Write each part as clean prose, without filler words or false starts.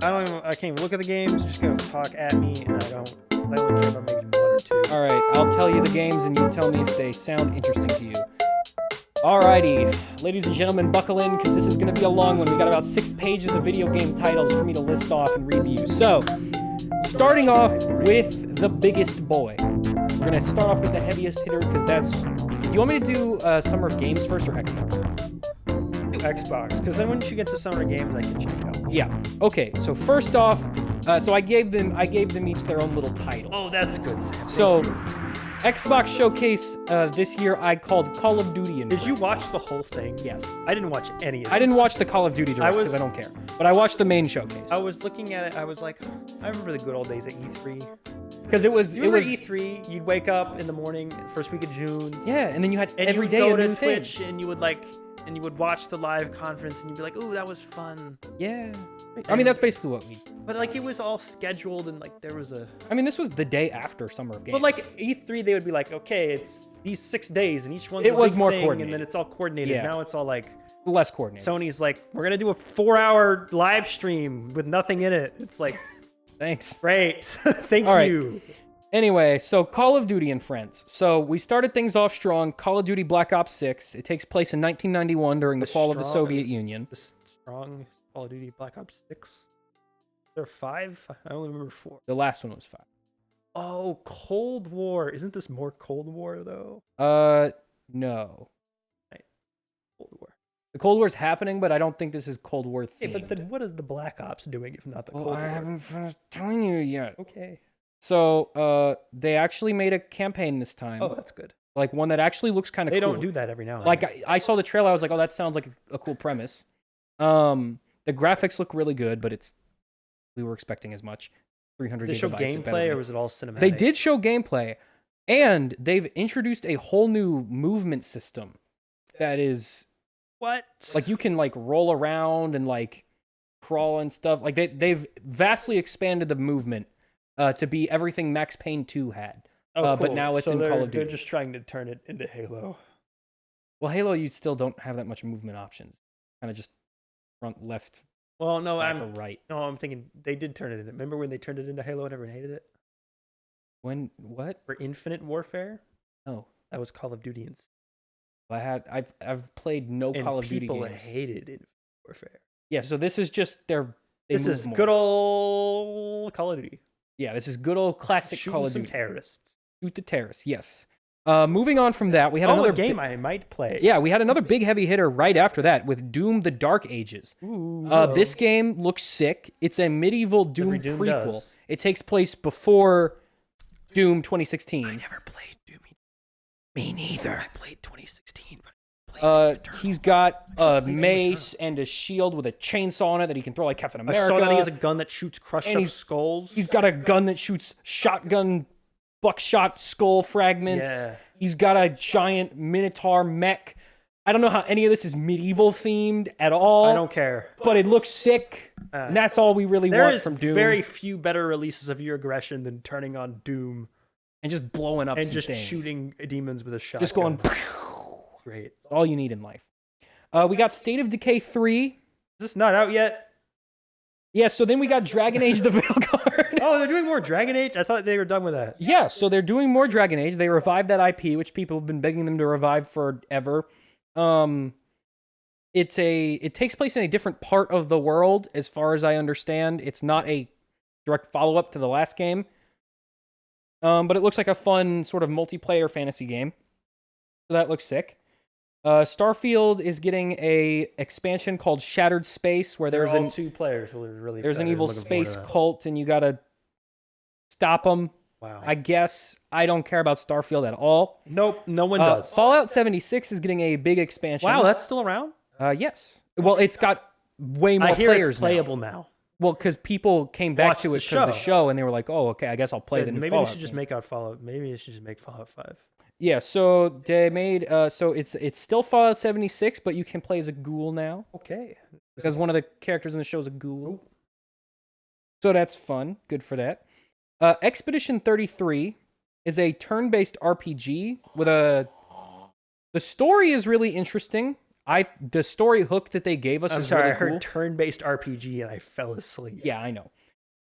I can't even look at the games. Just gonna talk at me, and I only care about maybe one or two. All right, I'll tell you the games, and you tell me if they sound interesting to you. Alrighty, ladies and gentlemen, buckle in, because this is going to be a long one. We got about 6 pages of video game titles for me to list off and read to you. So, starting off with the biggest boy. We're going to start off with the heaviest hitter, because that's... Do you want me to do Summer of Games first, or Xbox first? Xbox, because then once you get to Summer Games, I can check out. Yeah. Okay, so first off, so I gave them each their own little titles. Oh, that's good, Sam. So... Xbox Showcase this year I called Call of Duty and Did you watch the whole thing? Yes. I didn't watch any of it. I didn't watch the Call of Duty Direct because I don't care. But I watched the main showcase. I was looking at it, I was like, I remember the good old days at E3. Because it was... You remember E3? You'd wake up in the morning, first week of June. Yeah, and then you had and every you day would a go new to Twitch, thing. and you would watch the live conference, and you'd be like, ooh, that was fun. Yeah. I mean, that's basically what we... But, like, it was all scheduled, and, like, there was a... I mean, this was the day after Summer of Games. But, like, E3, they would be like, okay, it's these 6 days, and each one's It a was big more thing, coordinated. and then it's all coordinated. Yeah. Now it's all, like... Less coordinated. Sony's like, we're gonna do a 4-hour live stream with nothing in it. It's like... Thanks. Great. Thank All right. you. Anyway, so Call of Duty and Friends. So we started things off strong. Call of Duty Black Ops 6. It takes place in 1991 during the fall of the Soviet Union. The strong Call of Duty Black Ops 6? Is there 5? I only remember 4. The last one was 5. Oh, Cold War. Isn't this more Cold War, though? No. Cold War. The Cold War's happening, but I don't think this is Cold War themed. Hey, but then what is the Black Ops doing if not the Cold War? I haven't finished telling you yet. Okay. So, they actually made a campaign this time. Oh, that's good. Like, one that actually looks kind of cool. They don't do that every now and then. Like, I saw the trailer, I was like, oh, that sounds like a cool premise. The graphics look really good, but we were expecting as much. 300 Did they show gigabytes. gameplay, or was it all cinematic? They did show gameplay, and they've introduced a whole new movement system that is... What? Like, you can, like, roll around and, like, crawl and stuff. Like, they've vastly expanded the movement to be everything Max Payne 2 had. Oh, cool. But now it's so in Call of Duty. They're just trying to turn it into Halo. Well, Halo, you still don't have that much movement options. Kind of just front, left, Well, no, back, or right. I'm thinking they did turn it into... Remember when they turned it into Halo and everyone hated it? When, what? For Infinite Warfare? Oh. That was Call of Duty. I've played no Call of Duty games. People hated Infinite Warfare. Yeah, so this is just This is good old Call of Duty. Yeah, this is good old classic Call of Duty. Shooting some terrorists. Shoot the terrorists, yes. Moving on from that, we had another a game I might play. Yeah, we had another big heavy hitter right after that with Doom: The Dark Ages. Ooh, this game looks sick. It's a medieval Doom prequel. Does. It takes place before Doom 2016. I never played Doom. Me neither. I played 2016, but I played he's got a mace and a shield with a chainsaw on it that he can throw like Captain America. I saw that he has a gun that shoots crushed up skulls. He's got a gun that shoots shotgun buckshot skull fragments. Yeah. He's got a giant minotaur mech. I don't know how any of this is medieval themed at all. I don't care. But it looks sick. And that's all we really want from Doom. There is very few better releases of your aggression than turning on Doom and just blowing up and some just things. shooting demons with a shotgun. Just going. Great. All you need in life. We got State of Decay 3. Is this not out yet? Yeah, so then we got Dragon Age the Veilguard. Oh, they're doing more Dragon Age? I thought they were done with that. Yeah, so they're doing more Dragon Age. They revived that IP, which people have been begging them to revive forever. It takes place in a different part of the world, as far as I understand. It's not a direct follow-up to the last game. But it looks like a fun sort of multiplayer fantasy game. So that looks sick. Starfield is getting a expansion called Shattered Space, where there's two players who are really there's an excited. evil Looking forward to space that. cult, and you gotta stop them. Wow. I guess I don't care about Starfield at all. Nope, no one does. Fallout 76 is getting a big expansion. Wow, that's still around? Yes. Well, it's got way more I hear players it's playable now. Well, because people came back Watch to the it because of the show. show, and they were like, "Oh, okay, I guess I'll play the new Maybe Fallout." they should just game." make out Fallout. Maybe they should just make Fallout 5. Yeah, so they made so it's still Fallout 76, but you can play as a ghoul now Okay. because one of the characters in the show is a ghoul. So that's fun. Good for that. Expedition 33 is a turn-based RPG with the story is really interesting. The story hook that they gave us I'm is sorry, really I heard cool. turn-based RPG and I fell asleep. Yeah, I know.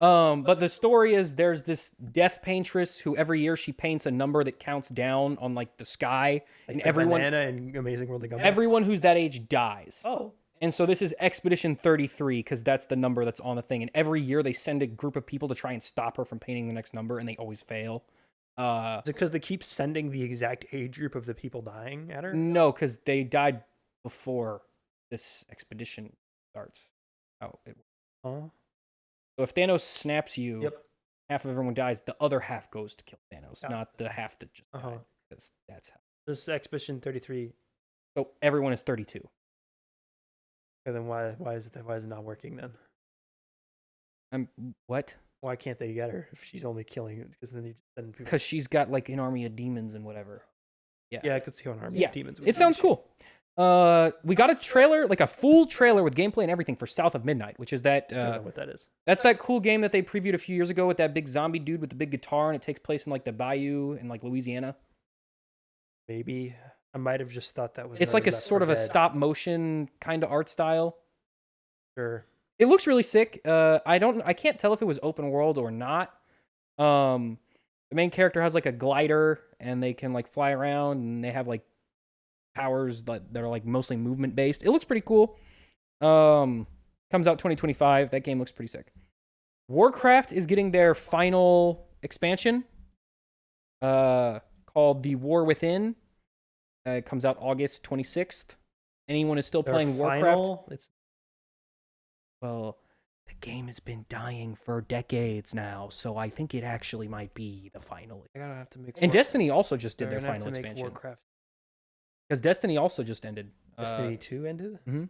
But the story is there's this death paintress who every year she paints a number that counts down on like the sky, Like and the everyone banana in Amazing World of Gumball. everyone who's that age dies. Oh, And so this is Expedition 33 because that's the number that's on the thing. And every year they send a group of people to try and stop her from painting the next number, and they always fail. is it because they keep sending the exact age group of the people dying at her? No, because they died before this expedition starts. Oh, Huh? so if Thanos snaps you, Yep. half of everyone dies. The other half goes to kill Thanos, Yeah. not the half that just died. Uh-huh. Because that's how. This is Expedition 33. So everyone is 32. And then why is it not working then? What? Why can't they get her if she's only killing? Because then you just send people. Because she's got like an army of demons and whatever. Yeah, I could see how an army Yeah, of demons. would it do sounds shit. cool. We got a trailer, like a full trailer with gameplay and everything for South of Midnight, which is that I don't know what that is. that's that cool game that they previewed a few years ago with that big zombie dude with the big guitar, and it takes place in like the bayou in like Louisiana. Maybe I might have just thought that was. It's like a another Left sort 4 of a Dead. stop motion kind of art style. Sure. It looks really sick. I can't tell if it was open world or not. The main character has like a glider, and they can like fly around, and they have like powers that are like mostly movement based. It looks pretty cool. Comes out 2025. That game looks pretty sick. Warcraft is getting their final expansion, called The War Within. It comes out August 26th. Anyone is still Their playing Warcraft? final, it's Well, the game has been dying for decades now, so I think it actually might be the final. I gotta have to make. And Destiny also just did they're their gonna have final to make expansion. Warcraft. Because Destiny also just ended. Destiny 2 ended. Mhm.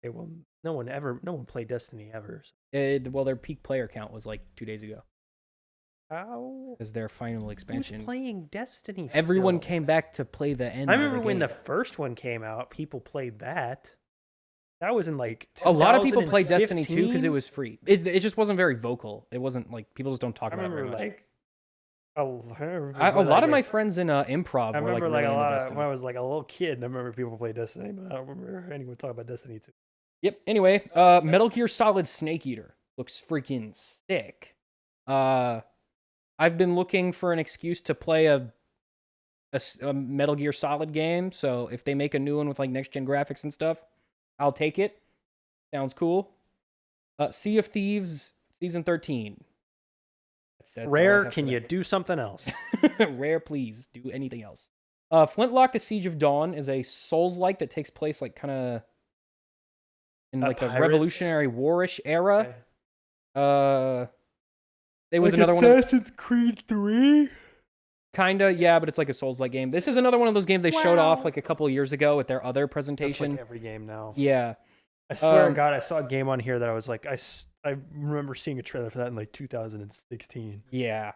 Okay, well, no one played Destiny ever. So. Well, their peak player count was like 2 days ago. How? As their final expansion. Who's playing Destiny? Everyone still? came back to play the end. I of remember when the game. first one came out, people played that. That was in like A lot of people played Destiny 2 because it 2015? was free. It just wasn't very vocal. It wasn't like people just don't talk I about it very remember much. like a A lot of my friends in improv I were like remember really like a into lot of Destiny. when I was like a little kid. I remember people play Destiny, but I don't remember anyone talk about Destiny 2. Yep. Anyway, Metal Gear Solid Snake Eater looks freaking sick. I've been looking for an excuse to play a Metal Gear Solid game, so if they make a new one with like next gen graphics and stuff, I'll take it. Sounds cool. Sea of Thieves Season 13. That's all I Rare, have can for you that. do something else? Rare, please do anything else. Flintlock: The Siege of Dawn is a Souls-like that takes place like kind of in like a Pirates? Revolutionary War-ish era. Okay. There was Like another one. Of, Assassin's Creed 3. kinda, yeah, but it's like a Souls-like game. This is another one of those games they showed off Wow. like a couple of years ago at their other That's presentation. like every game now. Yeah. I swear to Um, God, I saw a game on here that I was like, I remember seeing a trailer for that in like 2016. Yeah.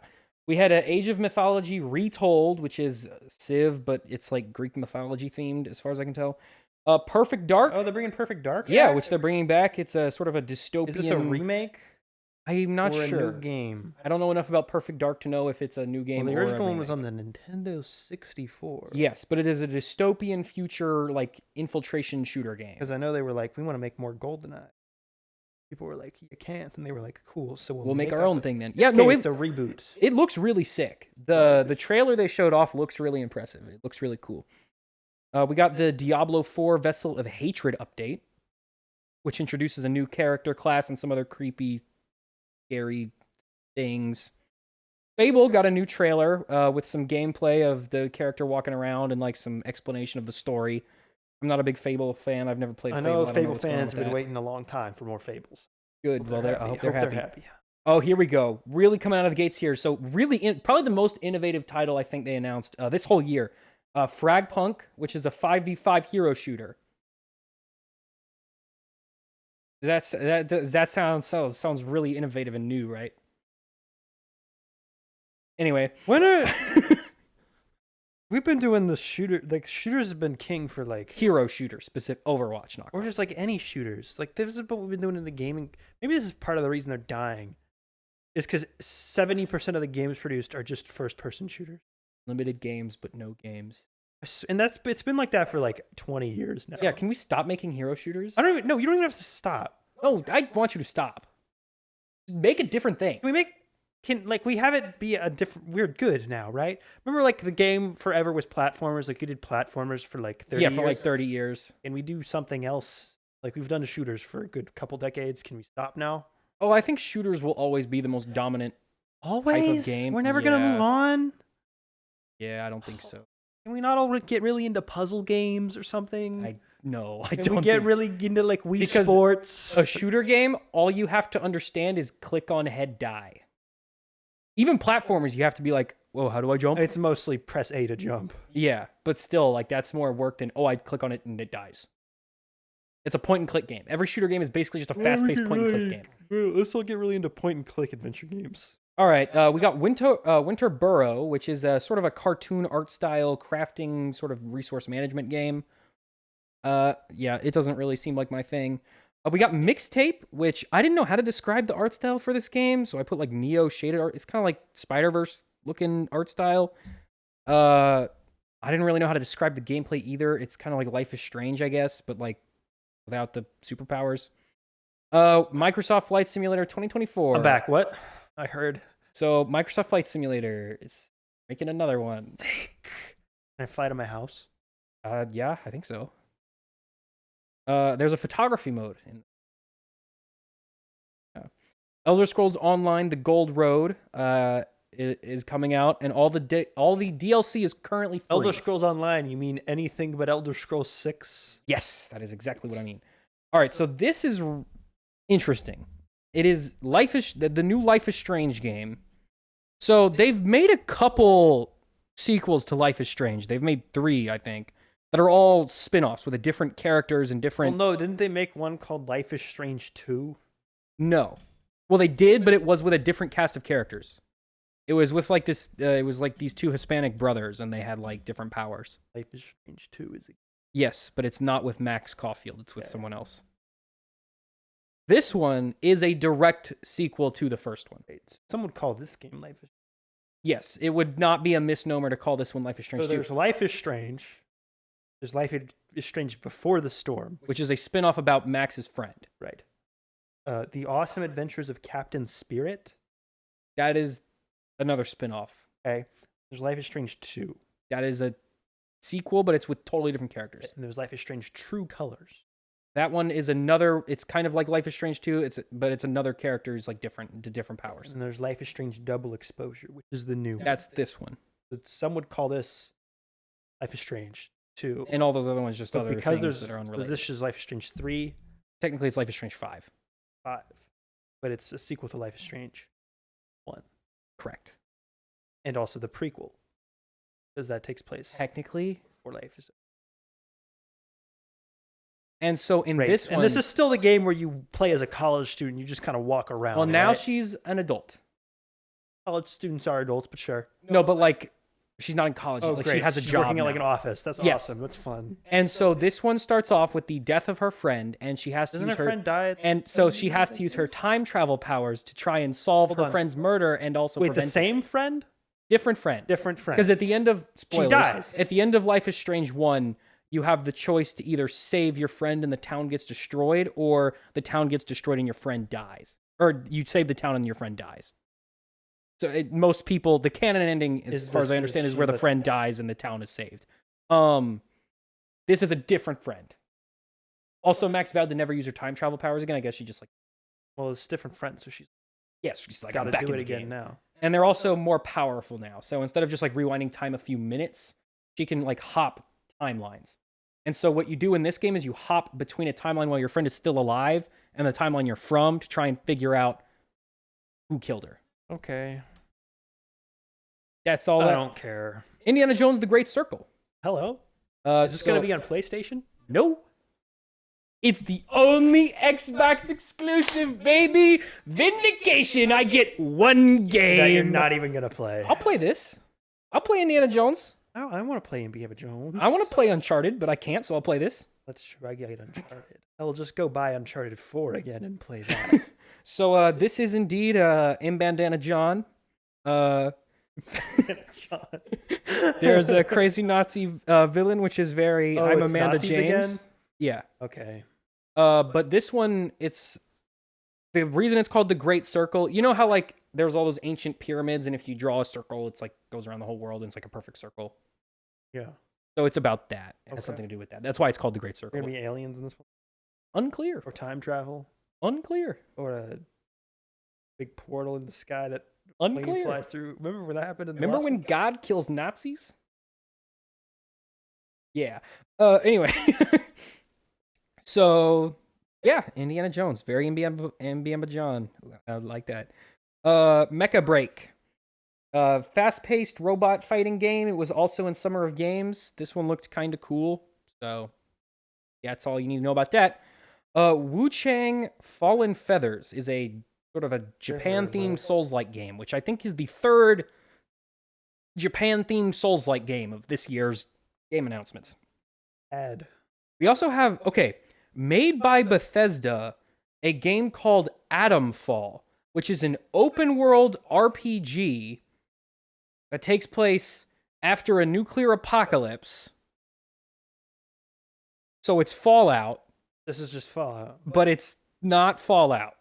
We had an Age of Mythology Retold, which is Civ, but it's like Greek mythology themed, as far as I can tell. Perfect Dark. Oh, they're bringing Perfect Dark? Yeah, back? which they're bringing back. It's a sort of a dystopian. Is this a remake? I'm not or sure. a new game? I don't know enough about Perfect Dark to know if it's a new game Well, the or original a one was remake. on the Nintendo 64. Yes, but it is a dystopian future like infiltration shooter game. Because I know they were like, we want to make more GoldenEye. People were like, you can't, and they were like, cool. So We'll make our that own with- thing then. Yeah, Okay, no, it's a reboot. it looks really sick. The trailer they showed off looks really impressive. It looks really cool. We got the Diablo 4 Vessel of Hatred update, which introduces a new character class and some other creepy, scary things. Fable got a new trailer with some gameplay of the character walking around and like some explanation of the story. I'm not a big Fable fan. I've never played I Fable. know don't Fable what's going on fans with have been that. waiting a long time for more Fables. Good. Well, I hope they're happy. happy. Oh, here we go. Really coming out of the gates here. So really, probably the most innovative title I think they announced this whole year. Fragpunk, which is a 5v5 hero shooter. Does that sounds really innovative and new, right? Anyway, When are we've been doing the shooter? Like shooters have been king for like, hero shooter, specific Overwatch, not or just like any shooters. Like this is what we've been doing in the gaming. Maybe this is part of the reason they're dying. Is because 70% of the games produced are just first-person shooters. limited games, but no games. And it's been like that for like 20 years now. Yeah, can we stop making hero shooters? I don't even. No, you don't even have to stop. No, I want you to stop. Make a different thing. Can we make? We have it be a different? We're good now, right? Remember, like the game forever was platformers. Like you did platformers for like 30 years. Yeah, for like 30 years. Can we do something else? Like we've done shooters for a good couple decades. Can we stop now? Oh, I think shooters will always be the most dominant Always. type of game. We're never gonna move on. Yeah, I don't think so. Can we not all get really into puzzle games or something? I don't. Can we get really into like Wii Because Sports? A shooter game, all you have to understand is click on head die. Even platformers, you have to be like, whoa, how do I jump? It's mostly press A to jump. Yeah, but still, like that's more work than I click on it and it dies. It's a point and click game. Every shooter game is basically just a fast-paced point and click game. Let's all get really into point and click adventure games. All right, we got Winter Burrow, which is a sort of a cartoon art style crafting sort of resource management game. Yeah, it doesn't really seem like my thing. We got Mixtape, which I didn't know how to describe the art style for this game, so I put like Neo shaded art. It's kind of like Spider-Verse looking art style. I didn't really know how to describe the gameplay either. It's kind of like Life is Strange, I guess, but like without the superpowers. Microsoft Flight Simulator 2024. I'm back. What? I heard. So Microsoft Flight Simulator is making another one. Sick. Can I fly to my house? Yeah, I think so. There's a photography mode in Elder Scrolls Online: The Gold Road is coming out, and all the DLC is currently free. Elder Scrolls Online? You mean anything but Elder Scrolls 6? Yes, that is exactly what I mean. All right, so this is interesting. It is the new Life is Strange game. So they've made a couple sequels to Life is Strange. They've made 3, I think, that are all spin-offs with different characters and different... Well, no, didn't they make one called Life is Strange 2? No. Well, they did, but it was with a different cast of characters. It was with like this... it was like these 2 Hispanic brothers, and they had like different powers. Life is Strange 2 is... Yes, but it's not with Max Caulfield. It's with someone else. This one is a direct sequel to the first one. Some would call this game Life is... Yes, it would not be a misnomer to call this one Life is Strange 2. So there's Life is Strange. There's Life is Strange Before the Storm, which is a spin-off about Max's friend. Right. The Awesome Adventures of Captain Spirit. That is another spin-off. Okay. There's Life is Strange 2. That is a sequel, but it's with totally different characters. And there's Life is Strange True Colors. That one is another. It's kind of like Life is Strange 2. But it's another character's like different powers. And there's Life is Strange Double Exposure, which is the new. That's this one. Some would call this Life is Strange 2. And all those other ones just other because things that are unrelated. So this is Life is Strange 3. Technically, it's Life is Strange 5. 5, but it's a sequel to Life is Strange 1. Correct. And also the prequel, because that takes place technically before Life is. And so in this one... And this is still the game where you play as a college student. You just kind of walk around. Well, now right? she's an adult. College students are adults, but sure. No, but like, she's not in college. Oh, like, great. She has a She's job working now. at like an office. That's awesome. That's fun. And so this one starts off with the death of her friend, and she has to Doesn't use her friend die? And so she has to use her time travel powers to try and solve her friend's murder and also Wait, the prevent same friend? Different friend. Different friend. Because at the end of spoilers, she dies. At the end of Life is Strange 1, you have the choice to either save your friend and the town gets destroyed, or the town gets destroyed and your friend dies. Or you save the town and your friend dies. So most people, the canon ending, as far as I understand, is where the friend dies and the town is saved. This is a different friend. Also, Max vowed to never use her time travel powers again. I guess she just like... Well, it's different friends, so she's like, got I'm to back do in it the again game. now. And they're also more powerful now. So instead of just like rewinding time a few minutes, she can like hop timelines. And so what you do in this game is you hop between a timeline while your friend is still alive and the timeline you're from to try and figure out who killed her. Okay. That's all. I don't care. Indiana Jones: The Great Circle. Hello? Is this going to be on PlayStation? No. It's the only Xbox exclusive, baby. Vindication. I get one game. That you're not even going to play. I'll play this. I'll play Indiana Jones. I want to play Indiana Jones. I want to play Uncharted, but I can't, so I'll play this. Let's try get Uncharted. I'll just go buy Uncharted 4 again and play that. So this is indeed M. Bandana John. There's a crazy Nazi villain, which is very. Oh, I'm it's Amanda Nazis James. again? Yeah. Okay. But this one, it's the reason it's called the Great Circle. You know how like there's all those ancient pyramids, and if you draw a circle, it's like goes around the whole world, and it's like a perfect circle. Yeah. So it's about that. It has Okay. something to do with that. That's why it's called the Great Are Circle. gonna be aliens in this one, Unclear. or time travel, Unclear. or a big portal in the sky that plane Unclear. flies through? Remember when that happened? In the Remember last when one? God kills Nazis? Yeah. Anyway. So, yeah, Indiana Jones. Very Indiana John. I like that. Mecha Break. Fast-paced robot fighting game. It was also in Summer of Games. This one looked kind of cool. So, yeah, that's all you need to know about that. Wu Chang Fallen Feathers is a sort of a Japan-themed Souls-like game, which I think is the third Japan-themed Souls-like game of this year's game announcements. We also have, made by Bethesda, a game called Atomfall, which is an open-world RPG that takes place after a nuclear apocalypse. So it's Fallout. This is just Fallout. But it's not Fallout.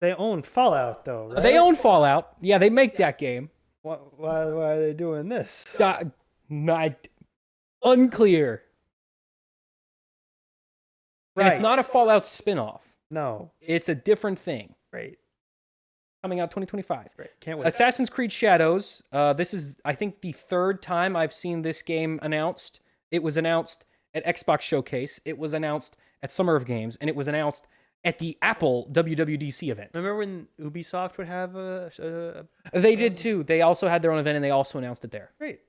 They own Fallout, though, right? They own Fallout. Yeah, they make that game. Why are they doing this? Not unclear. And it's not a Fallout spin-off. No. It's a different thing. Great. Coming out 2025. Great. Can't wait. Assassin's Creed Shadows. This is, I think, the third time I've seen this game announced. It was announced at Xbox Showcase. It was announced at Summer of Games. And it was announced at the Apple WWDC event. Remember when Ubisoft would have They did too. They also had their own event, and they also announced it there. Great.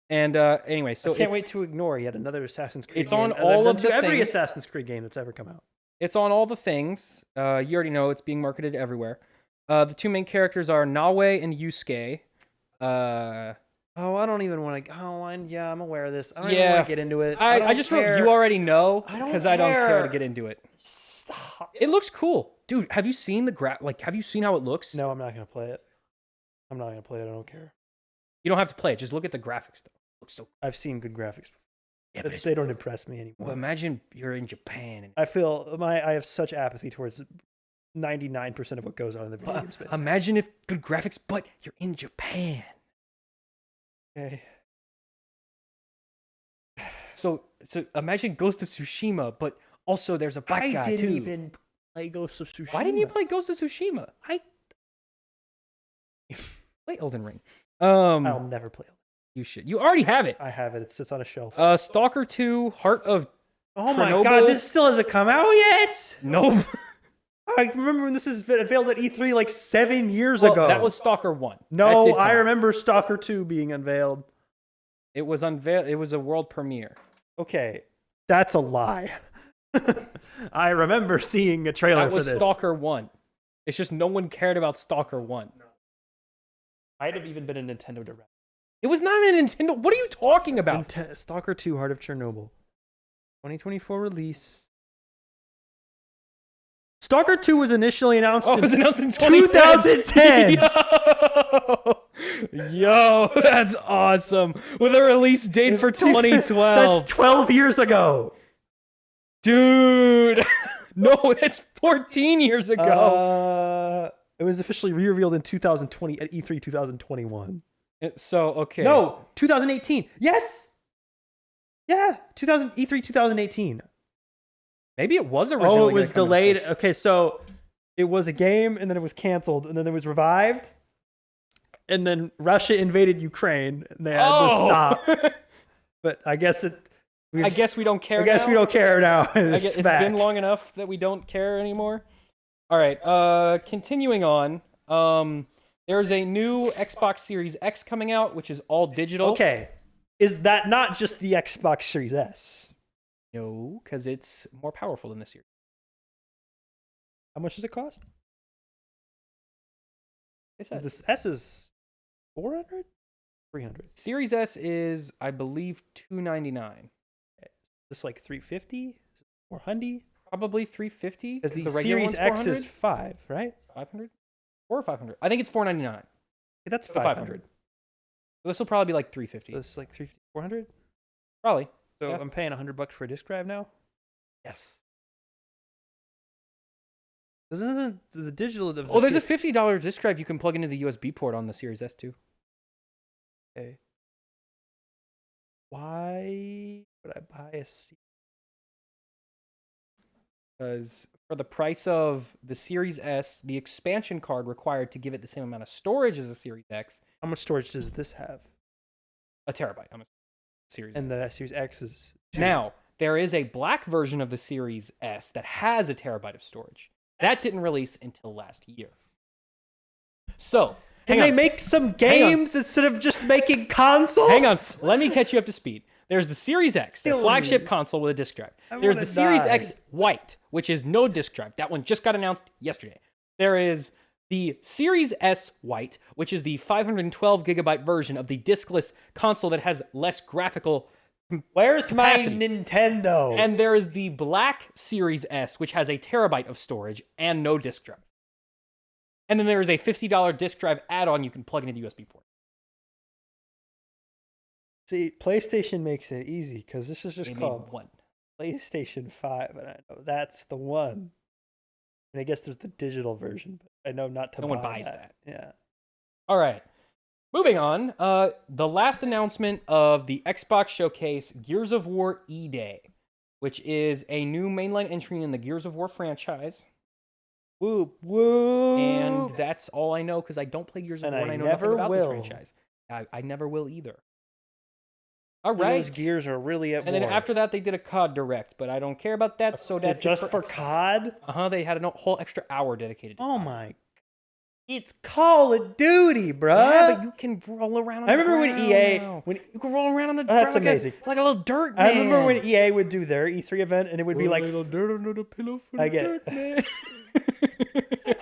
And anyway, so I can't wait to ignore yet another Assassin's Creed it's game, on as all I've done of to the every things. Assassin's Creed game that's ever come out. It's on all the things. You already know it's being marketed everywhere. The two main characters are Nawe and Yusuke. Oh, I don't even want to. Yeah, I'm aware of this. I don't even Yeah. want to get into it. I just wrote you already know I don't because I don't care to care. get into it. Stop. It looks cool, dude. Have you seen the have you seen how it looks? No, I'm not gonna play it. I'm not gonna play it. I don't care. You don't have to play it. Just look at the graphics, though. It looks so. I've seen good graphics. Yeah, But but they don't impress me well, anymore. imagine you're in Japan and I feel I have such apathy towards 99% of what goes on in the video game space. imagine if good graphics, but you're in Japan. Okay. So imagine Ghost of Tsushima, but also there's a black guy I didn't too. even play Ghost of Tsushima. Why didn't you play Ghost of Tsushima? I Play Elden Ring. I'll never play it. You should. You already have it. I have it. It sits on a shelf. Stalker 2, Heart of Oh my Chernobyl. god, this still hasn't come out yet. Nope. I remember when this is unveiled at E3 like 7 years Well, ago. that was Stalker 1. That no, did come I out. remember Stalker 2 being unveiled. It was unveiled. It was a world premiere. Okay, that's a lie. I remember seeing a trailer That for was this. Stalker 1. It's just no one cared about Stalker 1. Might have even been a Nintendo Direct. It was not a Nintendo. What are you talking about? Stalker 2 Heart of Chernobyl. 2024 release. Stalker 2 was initially announced Oh, it was in announced in 2010. 2010. Yo, that's awesome. With a release date for 2012. That's 12 years ago. Dude. No, that's 14 years ago. It was officially re-revealed in 2020 at E3 2021. So, okay. No, 2018. Yes. Yeah, E3 2018. Maybe it was originally. Oh, it was gonna come to delayed. Switch. Okay, so it was a game, and then it was canceled, and then it was revived, and then Russia invaded Ukraine, and they had to stop. But I guess I guess we don't care. I guess now. we don't care now. I guess it's back. been long enough that we don't care anymore. All right. Continuing on. There's a new Xbox Series X coming out, which is all digital. Okay, is that not just the Xbox Series S? No, because it's more powerful than this year. How much does it cost? Is Is this S is 400? 300? Series S is, I believe, $299. This like 350? 400? Probably $350. Because the regular Series one's X $400? is 5, right? $500. or 500. I think it's $499. That's So 500. So this will probably be like $350. So it's like 400. Probably. So Yeah. I'm paying $100 for a disk drive now. Yes. Isn't the digital? Oh, there's a $50 disk drive you can plug into the USB port on the Series S too. Okay. Why would I buy a C? Because for the price of the Series S, the expansion card required to give it the same amount of storage as a Series X, How much storage does this have? a terabyte. I'm a Series And S. the Series X is 2. Now, there is a black version of the Series S that has a terabyte of storage. That didn't release until last year. So, Can they make some games instead of just making consoles? Hang on, let me catch you up to speed. There's the Series X, the Kill flagship me. console with a disk drive. I There's wanna the Series die. X White, which is no disk drive. That one just got announced yesterday. There is the Series S White, which is the 512 gigabyte version of the diskless console that has less graphical Where's capacity. my Nintendo? And there is the Black Series S, which has a terabyte of storage and no disk drive. And then there is a $50 disk drive add-on you can plug into the USB port. See, PlayStation makes it easy because this is just They made called one. PlayStation 5, and I know that's the one. And I guess there's the digital version, but I know not to No buy one buys that. Yeah. All right. Moving on, the last announcement of the Xbox Showcase Gears of War E-Day, which is a new mainline entry in the Gears of War franchise. Whoop, whoop. And that's all I know because I don't play Gears of And War I and I know never nothing about this will. franchise. I never will either. All Those right. gears are really at And war. then after that, they did a COD Direct, but I don't care about that, so that's just for COD? They had a whole extra hour dedicated to Oh COD. my. It's Call of Duty, bruh. Yeah, but you can roll around on I the remember when ground EA now. when You can roll around on the that's ground amazing. like a little dirt man. I remember when EA would do their E3 event and it would be like dirt under the pillow for I get it. man.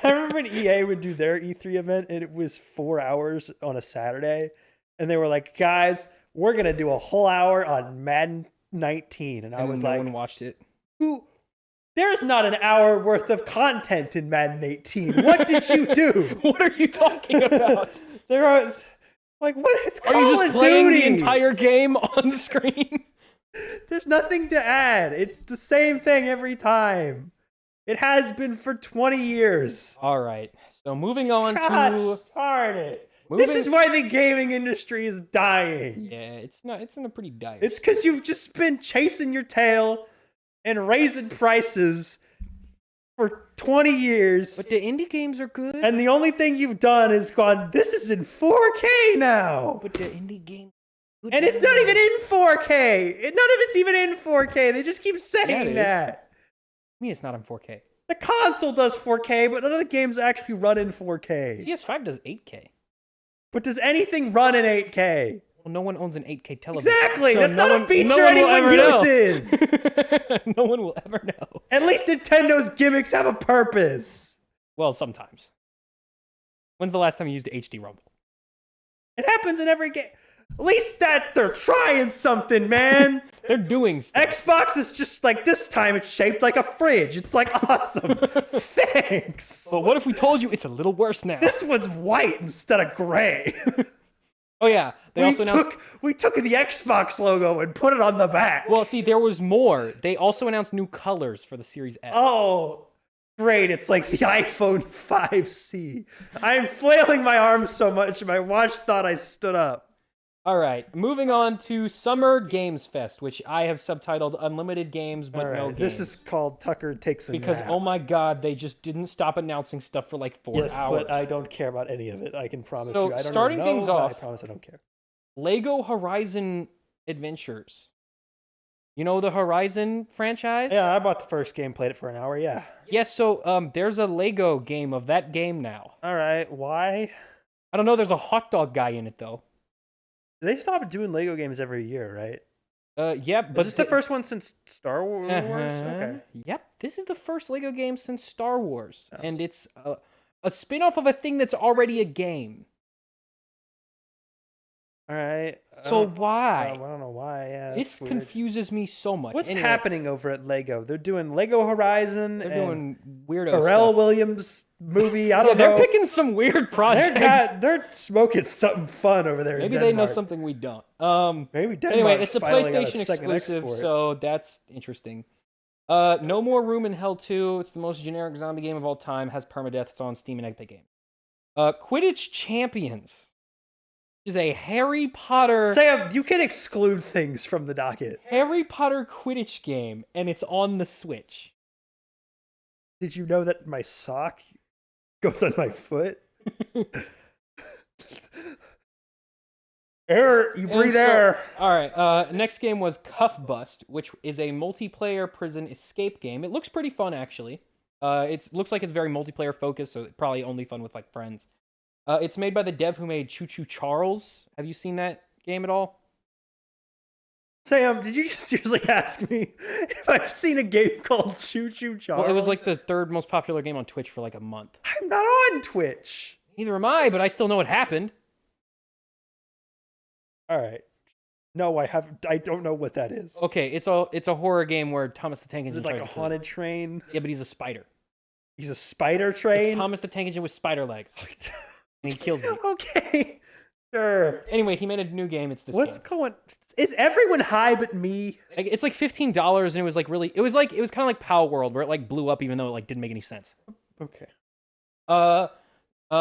I remember when EA would do their E3 event and it was 4 hours on a Saturday and they were like, "Guys, we're going to do a whole hour on Madden 19." And I was no like, one watched it. "Who There's not an hour worth of content in Madden 18. What did you do?" What are you talking about? There are like what it's Are Call you just of playing Duty. the entire game on screen? There's nothing to add. It's the same thing every time. It has been for 20 years. All right. So moving on God to darn it. This is why the gaming industry is dying. yeah, it's in a pretty dire. It's because you've just been chasing your tail and raising prices for 20 years. But the indie games are good. And the only thing you've done is gone, this is in 4K now. But the indie game. And it's not even in 4K. None of it's even in 4K. They just keep Yeah, it saying is. that. I mean, it's not in 4K. The console does 4K, but none of the games actually run in 4K. PS5 does 8K. But does anything run in 8K? Well, no one owns an 8K television. Exactly. So That's no not a one- feature no one will anyone ever know. uses. No one will ever know. At least Nintendo's gimmicks have a purpose. Well, sometimes. When's the last time you used HD Rumble? It happens in every game. At least that they're trying something, man. They're doing stuff. Xbox is just like, this time it's shaped like a fridge. It's like, awesome. Thanks. But what if we told you it's a little worse now? This one's white instead of gray. Oh yeah, they also announced. We took the Xbox logo and put it on the back. Well, see, there was more. They also announced new colors for the Series S. Oh, great. It's like the iPhone 5C. I'm flailing my arms so much, my watch thought I stood up. All right, moving on to Summer Games Fest, which I have subtitled Unlimited Games but All right, no games. this is called Tucker Takes a because Nap. oh my god, they just didn't stop announcing stuff for like 4 yes, hours. but I don't care about any of it. I can promise So, you. I don't starting even know, things but off- I promise I don't care. Lego Horizon Adventures. You know the Horizon franchise? Yeah, I bought the first game, played it for an hour. Yeah. Yes, so there's a Lego game of that game now. All right. Why? I don't know, there's a hot dog guy in it though. They stopped doing Lego games every year, right? Yep, But but is this the first one since Star Wars? Uh-huh. Okay. Yep, this is the first Lego game since Star Wars, Oh. and it's a spin-off of a thing that's already a game. All right. So why? I don't know why. Yeah, This that's weird. confuses me so much. What's Anyway, happening over at Lego? They're doing Lego Horizon They're and doing weirdo Pharrell stuff. Williams movie. I Yeah, don't they're know. picking some weird projects. They're smoking something fun over there. Maybe in they know Denmark. something we don't. Maybe Denmark. Anyway, it's a finally got PlayStation second exclusive, export. so that's interesting. No More Room in Hell 2. It's the most generic zombie game of all time. Has permadeath. It's on Steam and Epic Games. Quidditch Champions is a Harry Potter Sam, you can exclude things from the docket. Quidditch game, and it's on the Switch. Did you know that my sock goes on my foot? Air, you breathe air. All right. Next game was Cuff Bust, which is a multiplayer prison escape game. It looks pretty fun, actually. It looks like it's very multiplayer focused, so probably only fun with like friends. It's made by the dev who made Choo Choo Charles. Have you seen that game at all? Sam, did you just seriously ask me if I've seen a game called Choo Choo Charles? Well, it was like the third most popular game on Twitch for like a month. I'm not on Twitch. Neither am I, but I still know what happened. All right. No, I don't know what that is. Okay, it's a horror game where Thomas the Tank Is Engine it like a tries to kill haunted train? you. Yeah, but he's a spider. He's a spider It's train? Thomas the Tank Engine with spider legs, and he kills you. Okay. Sure. Anyway, he made a new game. It's this What's game. going? Is everyone high but me? It's like $15, and it was like really. It was kind of like Pow World, where it like blew up, even though it like didn't make any sense. Okay.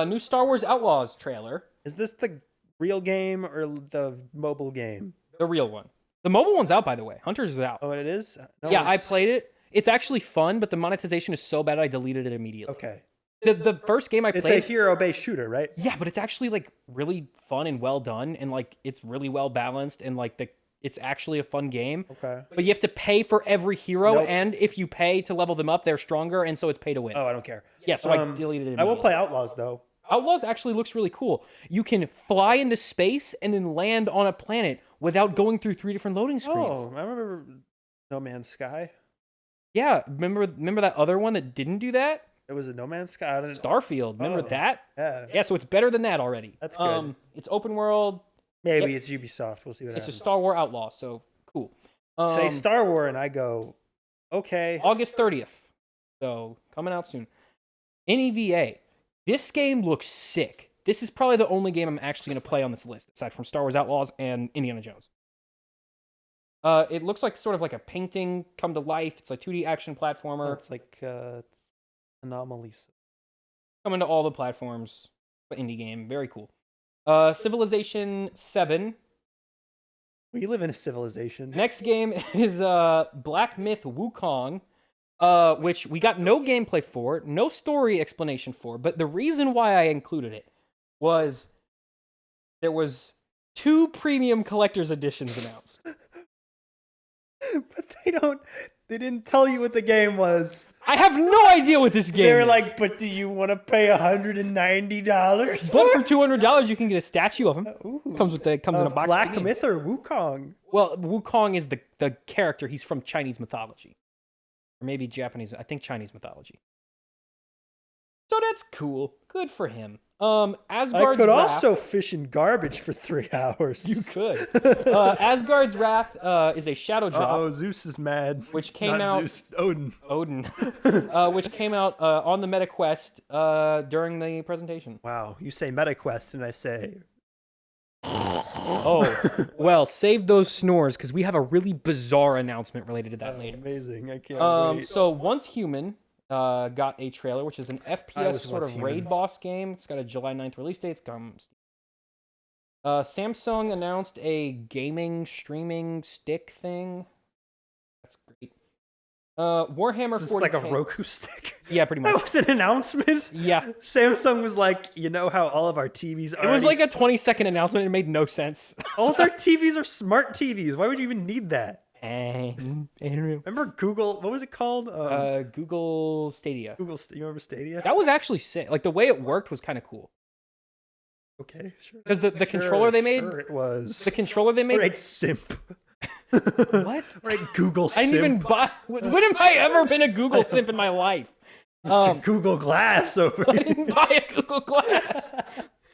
New Star Wars Outlaws trailer. Is this the real game or the mobile game? The real one. The mobile one's out, by the way. Hunters is out. Oh, it is? No, Yeah, I played it. It's actually fun, but the monetization is so bad I deleted it immediately. Okay. The first game I It's played. a hero-based shooter, right? Yeah, but it's actually like really fun and well done, and like it's really well balanced, and like it's actually a fun game. Okay. But you have to pay for every hero, Nope. and if you pay to level them up, they're stronger, and so it's pay to win. Oh, I don't care. Yeah, so I deleted it. I will immediately. play Outlaws though. Outlaws actually looks really cool. You can fly into space and then land on a planet without going through 3 different loading screens. Oh, I remember No Man's Sky. Yeah, remember that other one that didn't do that? It was a No Man's Sky. I don't know. Starfield. Remember Oh. that? Yeah. Yeah, so it's better than that already. That's good. It's open world. Maybe Yep. it's Ubisoft. We'll see what It's a happens. Star Wars Outlaw, so cool. Say Star Wars, and I go, okay. August 30th. So coming out soon. NEVA. This game looks sick. This is probably the only game I'm actually going to play on this list, aside from Star Wars Outlaws and Indiana Jones. It looks like sort of like a painting come to life. It's a 2D action platformer. It's like it's anomalies. Coming to all the platforms. Indie game. Very cool. Civilization 7. We live in a civilization. Next game is Black Myth Wukong, which we got no gameplay for, no story explanation for, but the reason why I included it was there was 2 premium collector's editions announced. But they didn't tell you what the game was. I have no idea what this game They were is. like, but do you want to pay $190? But for $200 you can get a statue of him. Ooh. Comes in a box. with Black the game. Myth or Wukong? Well, Wukong is the character. He's from Chinese mythology. Or maybe Japanese, I think Chinese mythology. So that's cool. Good for him. Asgard's I could Wrath. also fish in garbage for 3 hours. You could. Asgard's Wrath is a shadow drop, Uh-oh, Zeus is mad. which came Not out. Zeus, Odin. Odin, which came out on the MetaQuest during the presentation. Wow, you say MetaQuest and I say... Oh, well, save those snores because we have a really bizarre announcement related to that later. Amazing, I can't wait. So Once Human got a trailer, which is an I FPS was sort Once of raid Human. boss game. It's got a July 9th release date. It's Samsung announced a gaming streaming stick thing. That's great. Warhammer Is 40K. this like a Roku stick? Yeah, pretty That much. was an announcement? Yeah. Samsung was like, you know how all of our TVs are. It was like a 20-second announcement. It made no sense. All their TVs are smart TVs. Why would you even need that? Andrew. Remember Google? What was it called? Google Stadia. Google. You remember Stadia? That was actually sick. Like the way it worked was kind of cool. Okay, sure. Because the controller they made, Sure it was. the controller they made. Right, simp. What? Right, Google I simp. didn't even buy. When have I ever been a Google simp in my life? Mr. Google Glass over I here. didn't buy a Google Glass.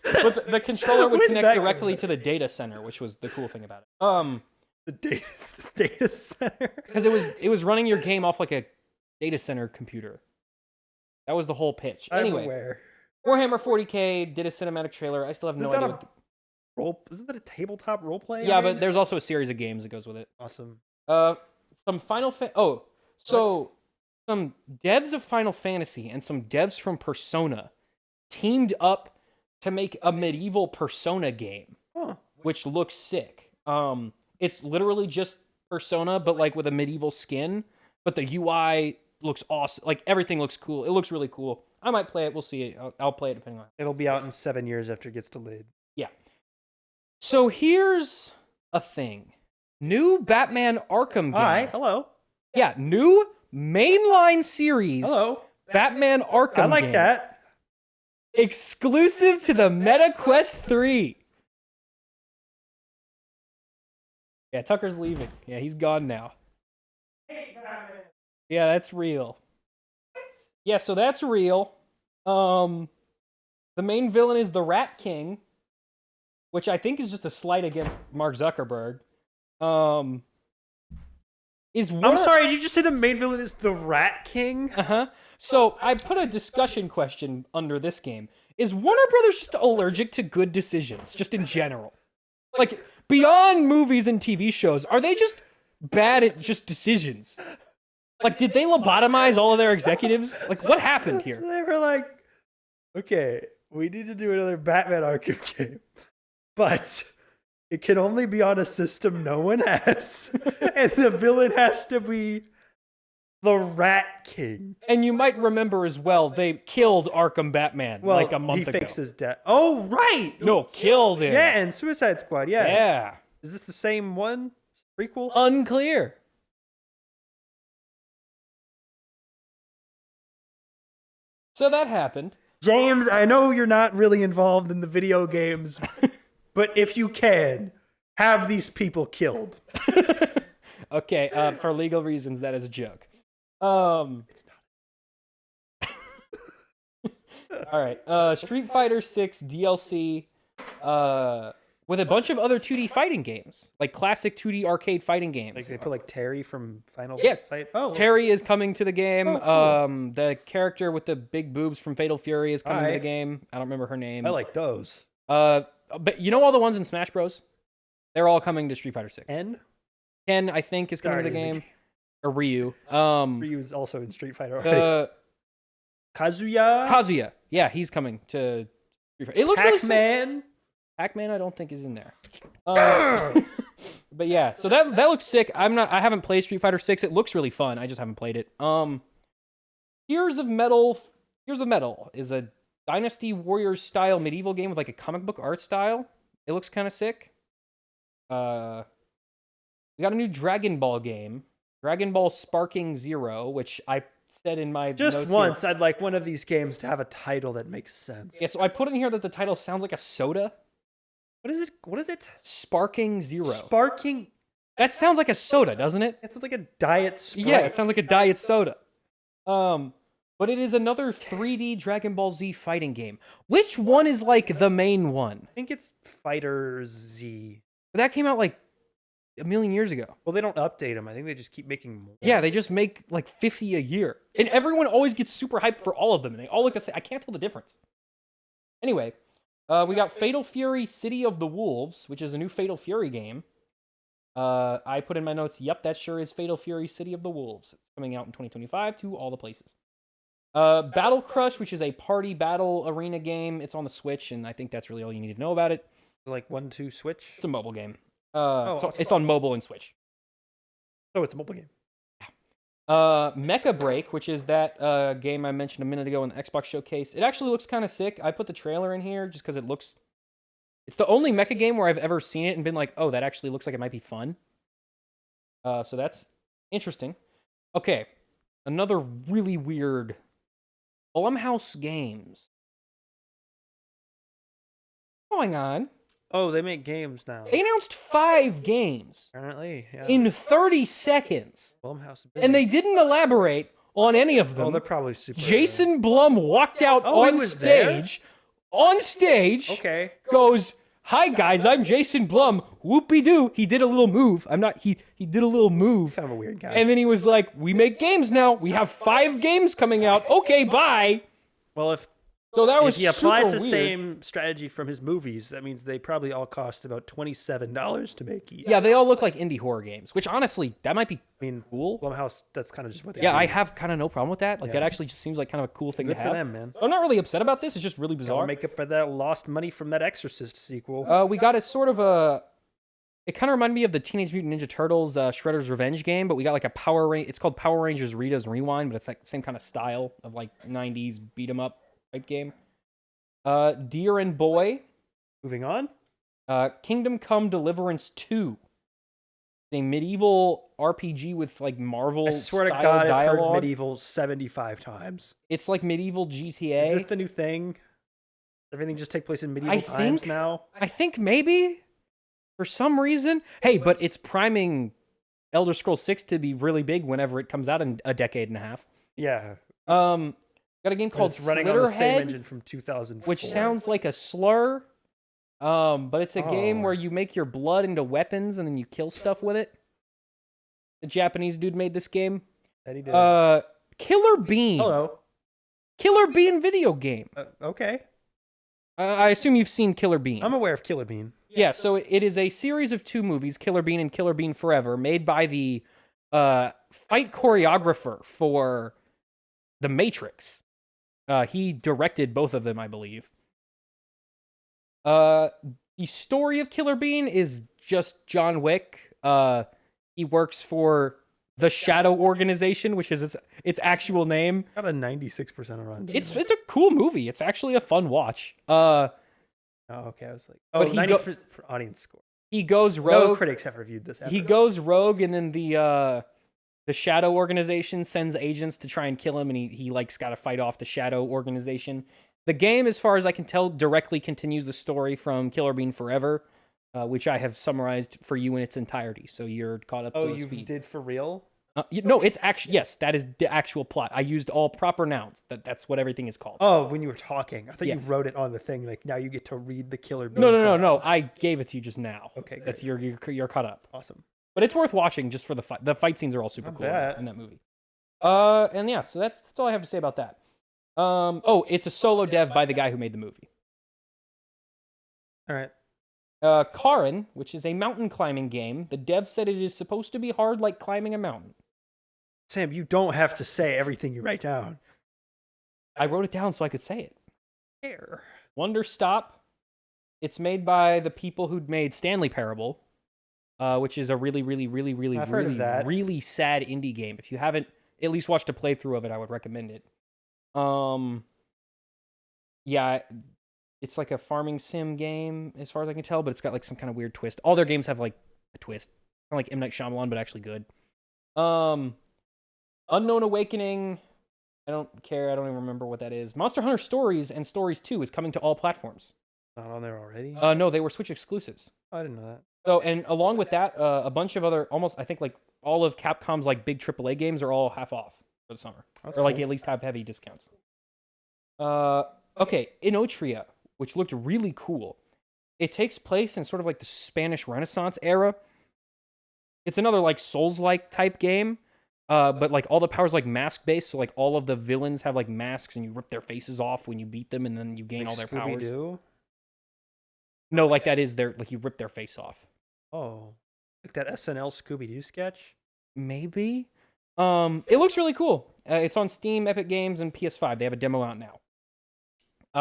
But the controller would When's connect that directly going? to the data center, which was the cool thing about it. The data center. Because it was running your game off like a data center computer. That was the whole pitch. I'm Anyway, aware. Warhammer 40K did a cinematic trailer. I still have no idea. Isn't that a tabletop roleplay? Yeah, but there's also a series of games that goes with it. Awesome. Some some devs of Final Fantasy and some devs from Persona teamed up to make a medieval Persona game, which looks sick. It's literally just Persona, but like with a medieval skin. But the UI looks awesome. Like everything looks cool. It looks really cool. I might play it. We'll see. I'll play it depending on. It'll be out in 7 years after it gets delayed. Yeah. So here's a thing. New Batman Arkham game. Hi. Hello. Yeah, new mainline series. Hello. Batman Arkham I like game. that. Exclusive to the Meta Quest 3. Yeah, Tucker's leaving. Yeah, he's gone now. Yeah, that's real. Yeah, so that's real. The main villain is the Rat King, which I think is just a slight against Mark Zuckerberg. I'm sorry, did you just say the main villain is the Rat King? Uh-huh. So I put a discussion question under this game. Is Warner Brothers just allergic to good decisions, just in general? Like, beyond movies and TV shows, are they just bad at just decisions? Like, did they lobotomize all of their executives? Like, what happened here? So they were like, okay, we need to do another Batman Arkham game, but it can only be on a system no one has, and the villain has to be the Rat King. And you might remember as well, they killed Arkham Batman like a month ago. He fakes his death. Oh, right! No, killed him. Yeah, and Suicide Squad, yeah. Yeah. Is this the same one? Prequel? Unclear. So that happened. James, I know you're not really involved in the video games, but if you can, have these people killed. Okay, for legal reasons, that is a joke. It's not. All right. Street Fighter 6 DLC with a bunch of other 2D fighting games, like classic 2D arcade fighting games. Like they put like Terry from Final Fight. Oh, Terry is coming to the game. Oh, cool. The character with the big boobs from Fatal Fury is coming to the game. I don't remember her name. I like those. But you know all the ones in Smash Bros? They're all coming to Street Fighter 6. Ken, I think, is coming to the game. Or Ryu. Ryu is also in Street Fighter already. Kazuya. Yeah, he's coming to Street Fighter. It looks Pac-Man. Pac-Man, I don't think is in there. But yeah, so that looks sick. I haven't played Street Fighter 6. It looks really fun. I just haven't played it. Heroes of Metal is a Dynasty Warriors style medieval game with like a comic book art style. It looks kind of sick. We got a new Dragon Ball game, Dragon Ball Sparking Zero, which I said in my just notes once here. I'd like one of these games to have a title that makes sense. Yeah, so I put in here that the title sounds like a soda. What is it? Sparking Zero. Sparking. That sounds like a soda, doesn't it? It sounds like a diet Sprite. Yeah, it sounds like a diet soda. But it is another 3D Dragon Ball Z fighting game. Which one is like the main one? I think it's Fighter Z. But that came out like a million years ago. Well, they don't update them. I think they just keep making more. Yeah, they just make like 50 a year. And everyone always gets super hyped for all of them. And they all look the same. I can't tell the difference. Anyway, we got Fatal Fury City of the Wolves, which is a new Fatal Fury game. I put in my notes, yep, that sure is Fatal Fury City of the Wolves. It's coming out in 2025 to all the places. Battle Crush, which is a party battle arena game. It's on the Switch, and I think that's really all you need to know about it. Like 1-2 Switch? It's a mobile game. It's on mobile and Switch. Oh, it's a mobile game. Mecha Break, which is that game I mentioned a minute ago in the Xbox Showcase. It actually looks kind of sick. I put the trailer in here just because it looks... It's the only mecha game where I've ever seen it and been like, oh, that actually looks like it might be fun. So that's interesting. Okay, another really weird... Blumhouse Games. What's going on? Oh, they make games now. They announced 5 games. Apparently, yeah. In 30 seconds. Blumhouse. And they didn't elaborate on any of them. Oh, they're probably super. Jason Blum walked out on stage on stage. Okay. Goes, "Hi guys, I'm Jason Blum. Whoopie-doo." He did a little move. He did a little move. Kind of a weird guy. And then he was like, "We make games now. We have 5 games coming out. Okay, bye." Well, if that was he applies super the weird. same strategy from his movies, that means they probably all cost about $27 to make each. Yeah, they all look like indie horror games, which honestly, that might be I mean, cool. Blumhouse, that's kind of just what they Yeah, do. I have kind of no problem with that. Like, that actually just seems like kind of a cool thing Good to for have. them, man. I'm not really upset about this. It's just really bizarre. Make up for that lost money from that Exorcist sequel. We got a sort of a... It kind of reminded me of the Teenage Mutant Ninja Turtles Shredder's Revenge game, but we got like a It's called Power Rangers Rita's Rewind, but it's like the same kind of style of like 90s beat 'em up type game. Deer and Boy. Moving on. Kingdom Come Deliverance 2. A medieval RPG with like Marvel I swear to style God, dialogue. I've heard medieval 75 times. It's like medieval GTA. Is this the new thing? Everything just take place in medieval times think- now? I think maybe for some reason. Hey, but it's priming Elder Scrolls 6 to be really big whenever it comes out in a decade and a half. Yeah. Got a game called It's running on the same Slitterhead, engine from 2004. which sounds like a slur. But it's a game where you make your blood into weapons and then you kill stuff with it. The Japanese dude made this game. That he did. Killer Bean. Hello. Killer Bean video game. Okay. I assume you've seen Killer Bean. I'm aware of Killer Bean. Yeah, so it is a series of 2 movies, Killer Bean and Killer Bean Forever, made by the fight choreographer for The Matrix. He directed both of them, I believe. The story of Killer Bean is just John Wick. He works for the Shadow Organization, which is its actual name. Got a 96% on. It's a cool movie. It's actually a fun watch. Oh, okay. I was like, But he 90% for audience score. He goes No rogue. critics have reviewed this. Ever. He goes rogue, and then the Shadow Organization sends agents to try and kill him, and he like's got to fight off the Shadow Organization. The game, as far as I can tell, directly continues the story from Killer Bean Forever, which I have summarized for you in its entirety, so you're caught up to Oh, you speed. did for real? No, it's actually, yes, that is the actual plot. I used all proper nouns. That's what everything is called. Oh, when you were talking, I thought Yes. you wrote it on the thing. Like now you get to read the Killer Bean. No. I gave it to you just now. Okay, great. That's you're caught up. Awesome. But it's worth watching just for the fight. The fight scenes are all super I cool bet. in that movie. And yeah, so that's all I have to say about that. It's a solo dev by the guy who made the movie. All right. Karin, which is a mountain climbing game. The dev said it is supposed to be hard like climbing a mountain. Sam, you don't have to say everything you write down. I wrote it down so I could say it. Here. Wonder Stop. It's made by the people who'd made Stanley Parable, which is a really, really, really, really, I've heard of really, that. really sad indie game. If you haven't at least watched a playthrough of it, I would recommend it. Yeah, it's like a farming sim game as far as I can tell, but it's got like some kind of weird twist. All their games have like a twist, kind of like M. Night Shyamalan, but actually good. Unknown Awakening. I don't care. I don't even remember what that is. Monster Hunter Stories and Stories 2 is coming to all platforms. Not on there already? No, they were Switch exclusives. I didn't know that. So, and along with that, a bunch of other, almost, I think, like, all of Capcom's, like, big AAA games are all half off for the summer. That's or, like, cool. at least have heavy discounts. Okay, Inotria, which looked really cool. It takes place in sort of, like, the Spanish Renaissance era. It's another, like, Souls-like type game. But, like, all the powers, like, mask-based, so, like, all of the villains have, like, masks, and you rip their faces off when you beat them, and then you gain Like all their powers. Scooby-Doo? No, like, that is their, like, you rip their face off. Oh. Like that SNL Scooby-Doo sketch? Maybe. It looks really cool. It's on Steam, Epic Games, and PS5. They have a demo out now.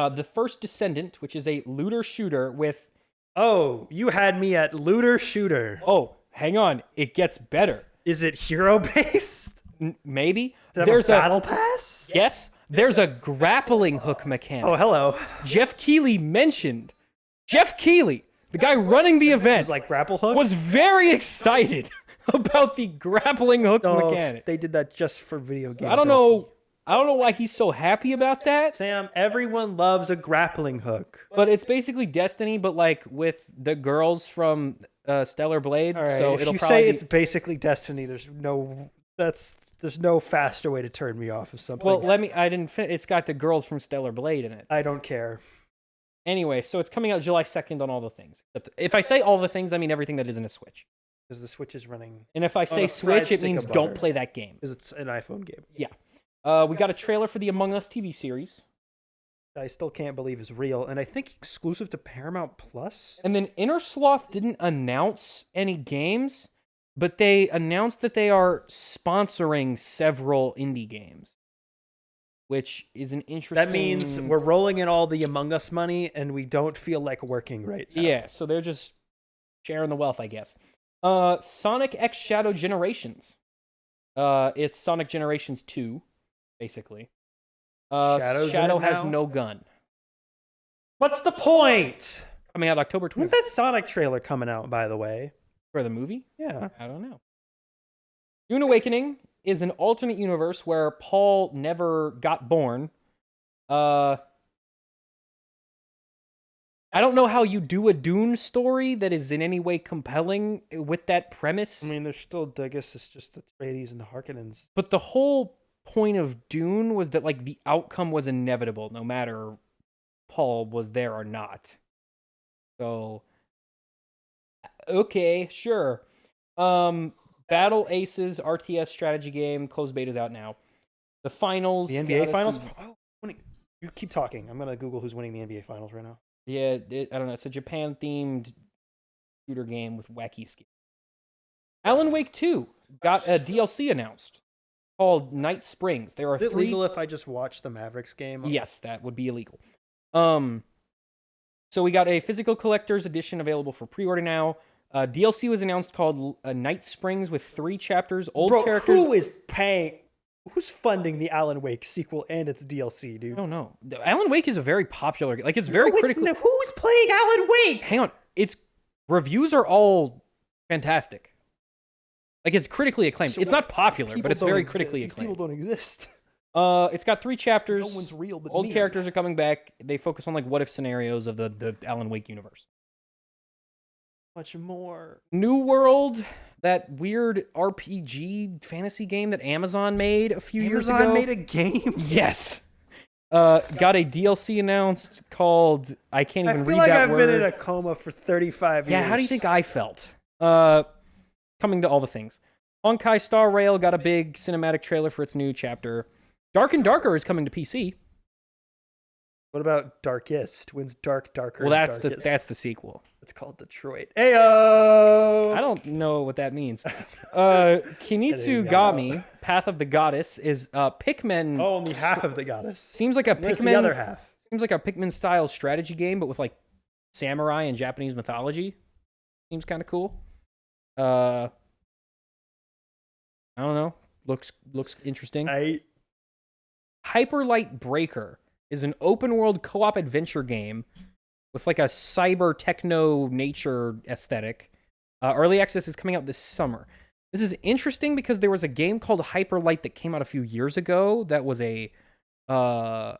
The First Descendant, which is a looter shooter with... Oh, you had me at looter shooter. Oh, hang on. It gets better. Is it hero-based? Maybe. Does it have a battle pass? Yes. There's a grappling hook mechanic. Oh, hello. Jeff Keighley mentioned. Jeff Keighley, the guy running the event, It's like grapple hook? was very excited about the grappling hook Oh, mechanic. they did that just for video games. I don't know why he's so happy about that. Sam, everyone loves a grappling hook. But it's basically Destiny, but like with the girls from Stellar Blade. All right, So if it'll you probably say be... it's basically Destiny, there's no faster way to turn me off of something. Well, I didn't. It's got the girls from Stellar Blade in it. I don't care. Anyway, so it's coming out July 2nd on all the things. If I say all the things, I mean everything that isn't a Switch. Because the Switch is running. And if I say Switch, it means don't play that game. Because it's an iPhone game. Yeah. We got a trailer for the Among Us TV series. I still can't believe is real, and I think exclusive to Paramount Plus. And then Innersloth didn't announce any games, but they announced that they are sponsoring several indie games, which is an interesting... That means we're rolling in all the Among Us money, and we don't feel like working right now. Yeah, so they're just sharing the wealth, I guess. Sonic X Shadow Generations. It's Sonic Generations 2, basically. Shadow has no gun. What's the point? Coming out October 20th. When's that Sonic trailer coming out, by the way? For the movie? Yeah. I don't know. Dune Awakening is an alternate universe where Paul never got born. I don't know how you do a Dune story that is in any way compelling with that premise. I mean, there's still, I guess it's just the Atreides and the Harkonnens. But the whole point of Dune was that, like, the outcome was inevitable, no matter Paul was there or not. So, okay, sure. Battle Aces RTS strategy game, closed beta's out now. The finals. The NBA finals? Oh, you keep talking. I'm going to Google who's winning the NBA finals right now. Yeah, I don't know. It's a Japan-themed shooter game with wacky skins. Alan Wake 2 got a DLC announced called Night Springs. There are Is it legal if I just watch the Mavericks game? Yes, that would be illegal. So we got a physical collector's edition available for pre-order now. DLC was announced called Night Springs with 3 chapters. Old characters. Who is paying? Who's funding the Alan Wake sequel and its DLC, dude? I don't know. Alan Wake is a very popular. Like, it's very critical. Who's playing Alan Wake? Hang on. Its reviews are all fantastic. Like, it's critically acclaimed. So it's not popular, but it's very critically acclaimed. acclaimed. These people don't exist. It's got 3 chapters. No one's real, but old characters are coming back. They focus on, like, what-if scenarios of the Alan Wake universe. Much more. New World, that weird RPG fantasy game that Amazon made a few years ago. Amazon made a game? Yes. Got a DLC announced called, I can't even read that word. I feel like I've been in a coma for 35 years. Yeah, how do you think I felt? Coming to all the things. Honkai Star Rail got a big cinematic trailer for its new chapter. Dark and Darker is coming to PC. What about Darkest? When's Darker? Well, that's the sequel. It's called Detroit. Ayo! I don't know what that means. Kinitsugami, Path of the Goddess, is Pikmin. Oh, only half of the goddess. Seems like a Where's Pikmin. The other half. Seems like a Pikmin style strategy game, but with like samurai and Japanese mythology. Seems kind of cool. I don't know. Looks interesting. Hyper Light Breaker is an open world co-op adventure game with like a cyber techno nature aesthetic. Early access is coming out this summer. This is interesting because there was a game called Hyper Light that came out a few years ago that was a battle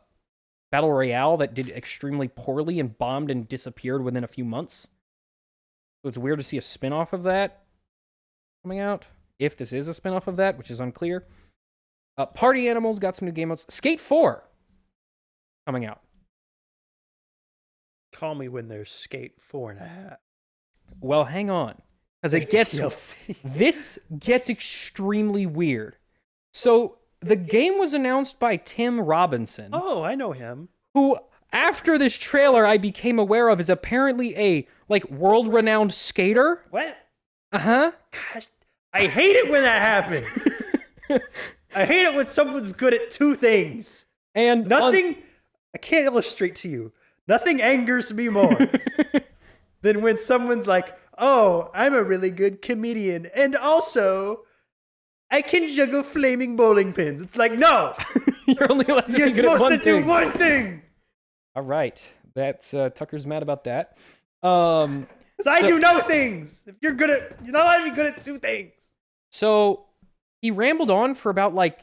royale that did extremely poorly and bombed and disappeared within a few months. So it's weird to see a spin-off of that coming out. If this is a spin-off of that, which is unclear. Party Animals got some new game modes. Skate 4 coming out. Call me when there's Skate 4.5. Well, hang on. Because it gets... This gets extremely weird. So, the game was announced by Tim Robinson. Oh, I know him. Who, after this trailer, I became aware of is apparently a, like, world-renowned skater. What? Uh-huh. Gosh, I hate it when that happens. I hate it when someone's good at 2 things. And nothing... I can't illustrate to you. Nothing angers me more than when someone's like, oh, I'm a really good comedian. And also, I can juggle flaming bowling pins. It's like, no. You're only allowed to You're be good at supposed one to thing. do one thing. All right. That's Tucker's mad about that. Because I do no things. If you're good at... You're not allowed to be good at 2 things. So he rambled on for about like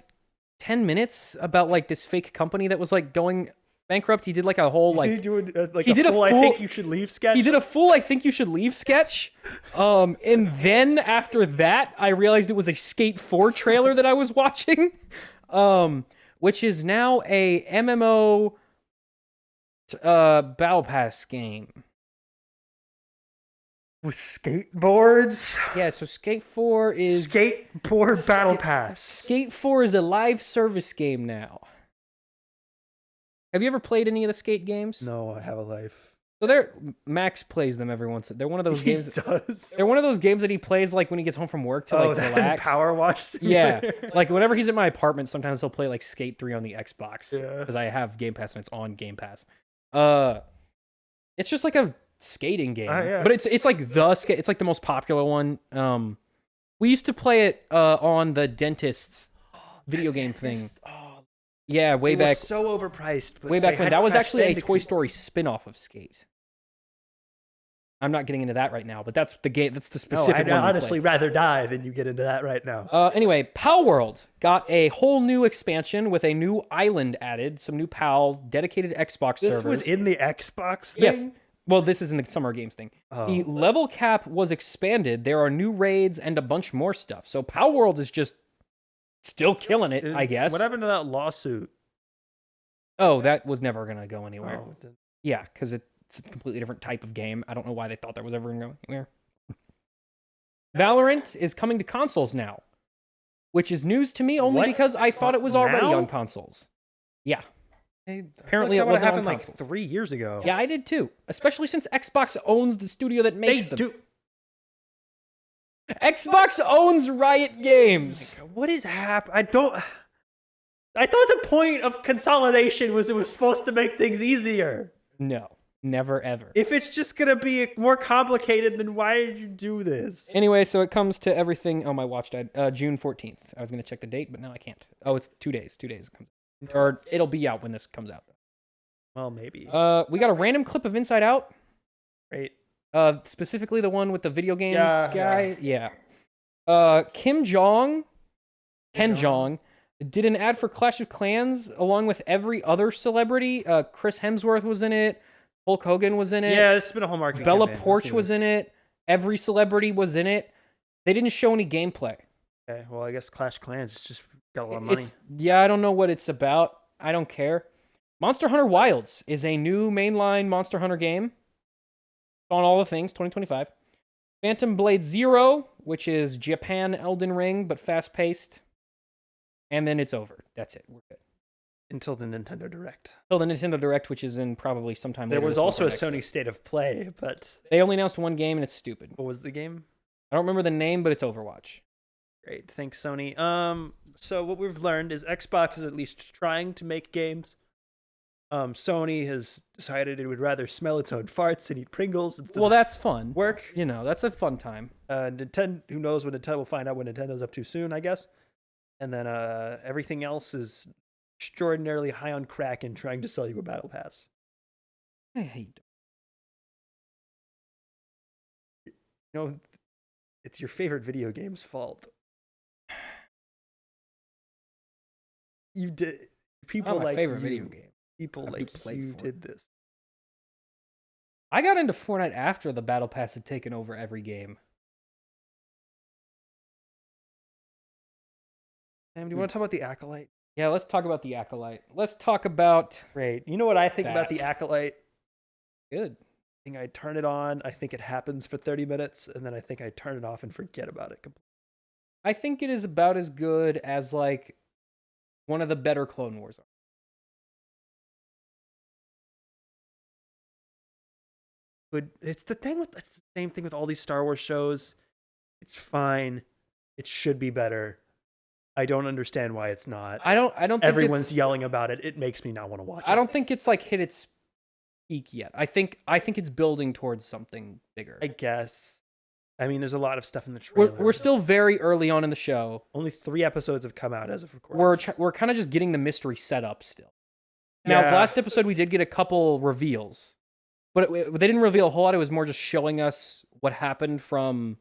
10 minutes about like this fake company that was like going bankrupt. He did like a whole like... Did he do a full I think you should leave sketch? He did a full I think you should leave sketch. And then after that, I realized it was a Skate 4 trailer that I was watching. Which is now a MMO Battle Pass game. With skateboards? Yeah, so Skate 4 is... Skateboard Battle Pass. Skate 4 is a live service game now. Have you ever played any of the Skate games? No, I have a life. So Max plays them every once. They're one of those games. He does. They're one of those games that he plays like when he gets home from work to relax. Power Wash. Yeah, like whenever he's at my apartment, sometimes he'll play like Skate 3 on the Xbox because Yeah. I have Game Pass and it's on Game Pass. It's just like a skating game, Yeah. but it's like it's like the most popular one. We used to play it on the dentist's video game thing. Oh, Yeah, way it back. was so overpriced. But Way back they when had that was Crash actually a Bandicoot. Toy Story spin-off of Skate. I'm not getting into that right now, but that's the game. That's the No, specific I'd one. we honestly played. rather die than you get into that right now. Anyway, Pal World got a whole new expansion with a new island added, some new pals, dedicated Xbox This servers. was in the Xbox thing? Yes. Well, this is in the Summer Games thing. The Oh. level cap was expanded. There are new raids and a bunch more stuff. So Pal World is just still killing it, I guess. What happened to that lawsuit? Oh, that was never going to go anywhere. Oh, Yeah, because it's a completely different type of game. I don't know why they thought that was ever going to go anywhere. Valorant is coming to consoles now, which is news to me only What? because I thought it was already Now? on consoles. Yeah. Apparently Apparently that it would've wasn't on happened like consoles. 3 years ago. Yeah, I did too. Especially since Xbox owns the studio that They makes them. do. Xbox owns Riot Games. What is happening? I thought the point of consolidation was it was supposed to make things easier. No, never ever. If it's just gonna be more complicated, then why did you do this? Anyway, so it comes to everything. Oh, my watch died. June 14th. I was going to check the date, but now I can't. Oh, it's 2 days. 2 days it comes out. Or it'll be out when this comes out. Well, maybe. We got a random clip of Inside Out. Great. Specifically the one with the video game Yeah, guy. Yeah. Ken Jeong, did an ad for Clash of Clans along with every other celebrity. Chris Hemsworth was in it. Hulk Hogan was in it. Yeah, it's been a whole marketing Bella campaign. I've Poarch seen was this. in it. Every celebrity was in it. They didn't show any gameplay. Okay, well, I guess Clash Clans just got a lot of money. Yeah, I don't know what it's about. I don't care. Monster Hunter Wilds is a new mainline Monster Hunter game. It's on all the things, 2025. Phantom Blade Zero, which is Japan Elden Ring, but fast-paced. And then it's over. That's it. We're good. Until the Nintendo Direct. Till the Nintendo Direct, which is in probably sometime There later was this week also or a next Sony week. State of Play, but They only announced one game, and it's stupid. what was the game? I don't remember the name, but it's Overwatch. Great, thanks, Sony. So what we've learned is Xbox is at least trying to make games. Sony has decided it would rather smell its own farts and eat Pringles instead Well, of that's fun. work. You know, that's a fun time. Nintendo, who knows when Nintendo, we'll find out when Nintendo's up to soon, I guess. And then everything else is extraordinarily high on crack and trying to sell you a battle pass. I hate. You know, it's your favorite video game's fault. You did. People Not my like favorite you, video game. People I do like play you Fortnite. did this. I got into Fortnite after the Battle Pass had taken over every game. Sam, do you want to talk about the Acolyte? Yeah, let's talk about the Acolyte. Let's talk about... Great. You know what I think about That. the Acolyte? Good. I think I turn it on. I think it happens for 30 minutes, and then I think I turn it off and forget about it completely. I think it is about as good as, like, one of the better Clone Wars are. But it's the same thing with all these Star Wars shows. It's fine. It should be better. I don't understand why it's not. I don't think Everyone's it's, yelling about it. It makes me not want to watch it. I don't think it's, like, hit its peak yet. I think it's building towards something bigger. I guess. I mean, there's a lot of stuff in the trailer. We're still very early on in the show. Only 3 episodes have come out as of recording. We're kind of just getting the mystery set up still. Now, Yeah. the last episode we did get a couple reveals, but they didn't reveal a whole lot. It was more just showing us what happened from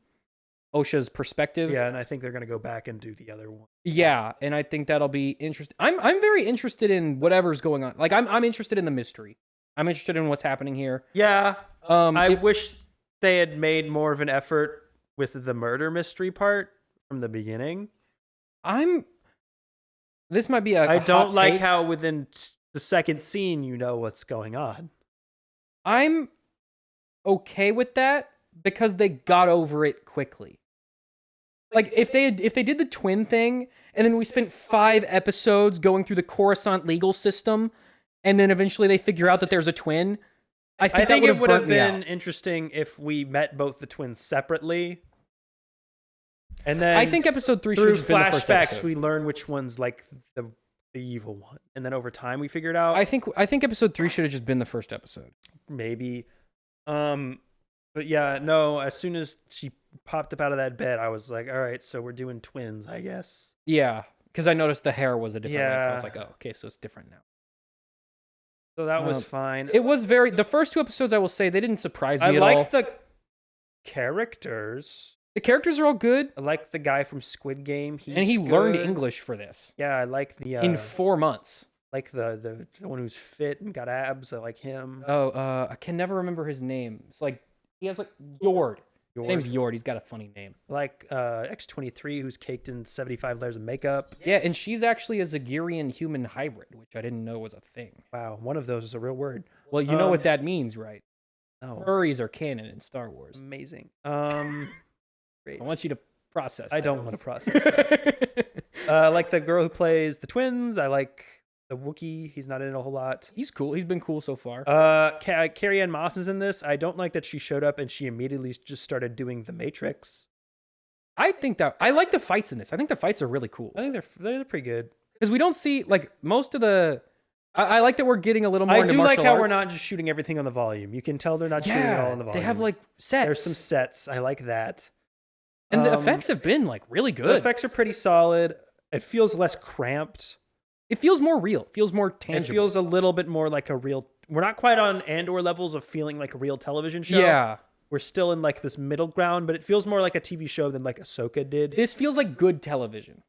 Osha's perspective. Yeah, and I think they're going to go back and do the other one. Yeah, and I think that'll be interesting. I'm very interested in whatever's going on. Like I'm interested in the mystery. I'm interested in what's happening here. Yeah. I It- wish they had made more of an effort with the murder mystery part from the beginning. This might be a I don't hot like take. how within the second scene you know what's going on. I'm okay with that because they got over it quickly. Like if they did the twin thing and then we spent 5 episodes going through the Coruscant legal system and then eventually they figure out that there's a twin, I think it would have been interesting if we met both the twins separately. And then I think episode 3 should through have been the first flashbacks episode. we learn which one's like the evil one. And then over time we figured out I think episode 3 should have just been the first episode. maybe. But yeah, no, as soon as she popped up out of that bed, I was like, all right, so we're doing twins, I guess. Yeah, because I noticed the hair was a different length. I was like, oh, okay, so it's different now. So that was fine. It was the first 2 episodes, I will say, they didn't surprise me at all. I like the characters. The characters are all good. I like the guy from Squid Game. He learned English for this. Yeah, I like the in 4 months. Like the one who's fit and got abs. I like him. Oh, I can never remember his name. It's like he has like Yord. His name's Yord. He's got a funny name. Like X-23, who's caked in 75 layers of makeup. Yeah, and she's actually a Zagirian human hybrid, which I didn't know was a thing. Wow, one of those is a real word. Well, you know what that means, right? Oh, furries are canon in Star Wars. Amazing. Great. I want you to process. I don't want to process that. I like the girl who plays the twins. I like the Wookiee. He's not in it a whole lot. He's cool. He's been cool so far. Carrie Ann Moss is in this. I don't like that she showed up and she immediately just started doing the Matrix. I think that I like the fights in this. I think the fights are really cool. I think they're pretty good because we don't see like most of the. I like that we're getting a little more. I do like how we're not just shooting everything on the volume. You can tell they're not shooting it all on the volume. They have like sets. There's some sets. I like that. And the effects have been like really good. The effects are pretty solid. It feels less cramped. It feels more real. It feels more tangible. It feels a little bit more like a real. We're not quite on Andor levels of feeling like a real television show. Yeah. We're still in like this middle ground, but it feels more like a TV show than like Ahsoka did. This feels like good television.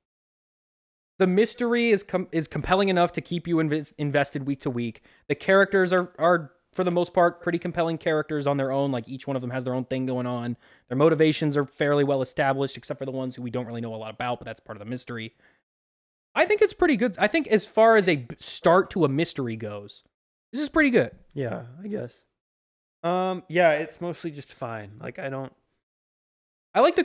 The mystery is compelling enough to keep you invested week to week. The characters are for the most part pretty compelling characters on their own. Like each one of them has their own thing going on. Their motivations are fairly well established, except for the ones who we don't really know a lot about, but that's part of the mystery. I think it's pretty good. I think as far as a start to a mystery goes, this is pretty good. Yeah, I guess. Yeah, it's mostly just fine. Like I like the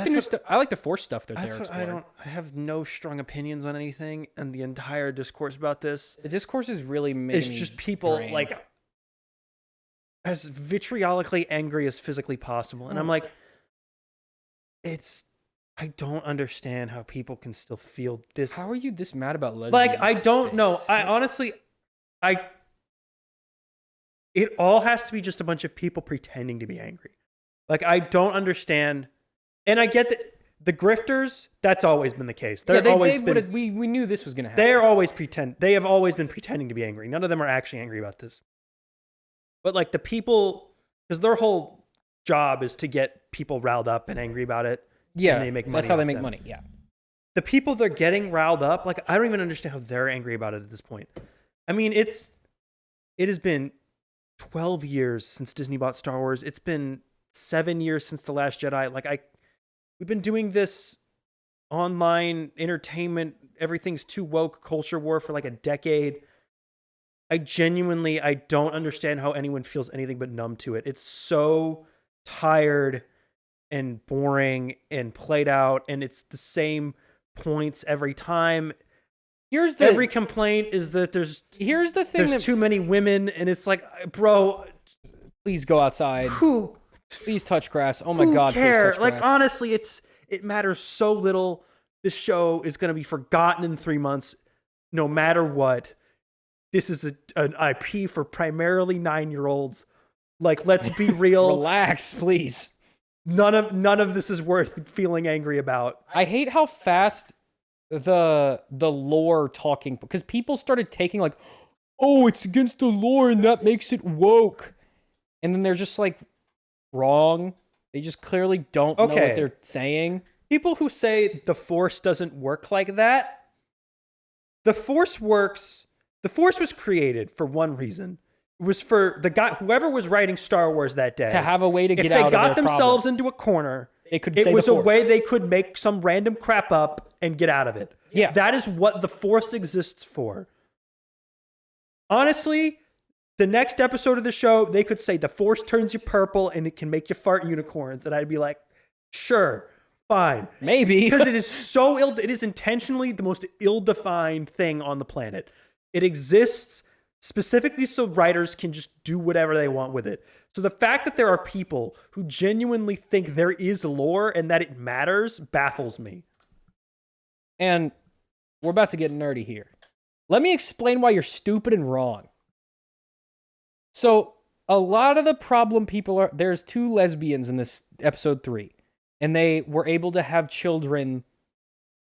new stuff. I like the Force stuff that they're exploring. I have no strong opinions on anything, and the entire discourse about this. The discourse is really making it's just people drained. Like as vitriolically angry as physically possible, and I'm like, I don't understand how people can still feel this. How are you this mad about lesbians? Like I don't know. I honestly, it all has to be just a bunch of people pretending to be angry. Like I don't understand. And I get that the grifters, that's always been the case. We knew this was going to happen. They have always been pretending to be angry. None of them are actually angry about this. But like the people, because their whole job is to get people riled up and angry about it. Yeah, and they make money. That's how they make money. Yeah. The people they're getting riled up, like I don't even understand how they're angry about it at this point. I mean, it has been 12 years since Disney bought Star Wars. It's been 7 years since The Last Jedi. We've been doing this online entertainment, everything's too woke culture war for like a decade. I don't understand how anyone feels anything but numb to it. It's so tired and boring and played out, and it's the same points every time. Every complaint is that there's too many women, and it's like, bro, please go outside. Please touch grass. Oh my God, care? Please touch grass. Honestly, it matters so little. This show is going to be forgotten in 3 months, no matter what. This is an IP for primarily 9-year-olds. Like, let's be real. Relax, please. None of this is worth feeling angry about. I hate how fast the lore talking, because people started taking like, oh, it's against the lore and that makes it woke, and then they're just like wrong. They just clearly don't know what they're saying. People who say the Force doesn't work like that, the Force works. The Force was created for one reason. It was for the guy, whoever was writing Star Wars that day, to have a way to get out of If they got their themselves problem. into a corner, it was a way they could make some random crap up and get out of it. Yeah. That is what the Force exists for. Honestly, The next episode of the show, they could say the Force turns you purple and it can make you fart unicorns. And I'd be like, sure, fine. Maybe. Because it is so it is intentionally the most ill-defined thing on the planet. It exists specifically so writers can just do whatever they want with it. So the fact that there are people who genuinely think there is lore and that it matters baffles me. And we're about to get nerdy here. Let me explain why you're stupid and wrong. So, a lot of the problem people are... There's 2 lesbians in this episode 3. And they were able to have children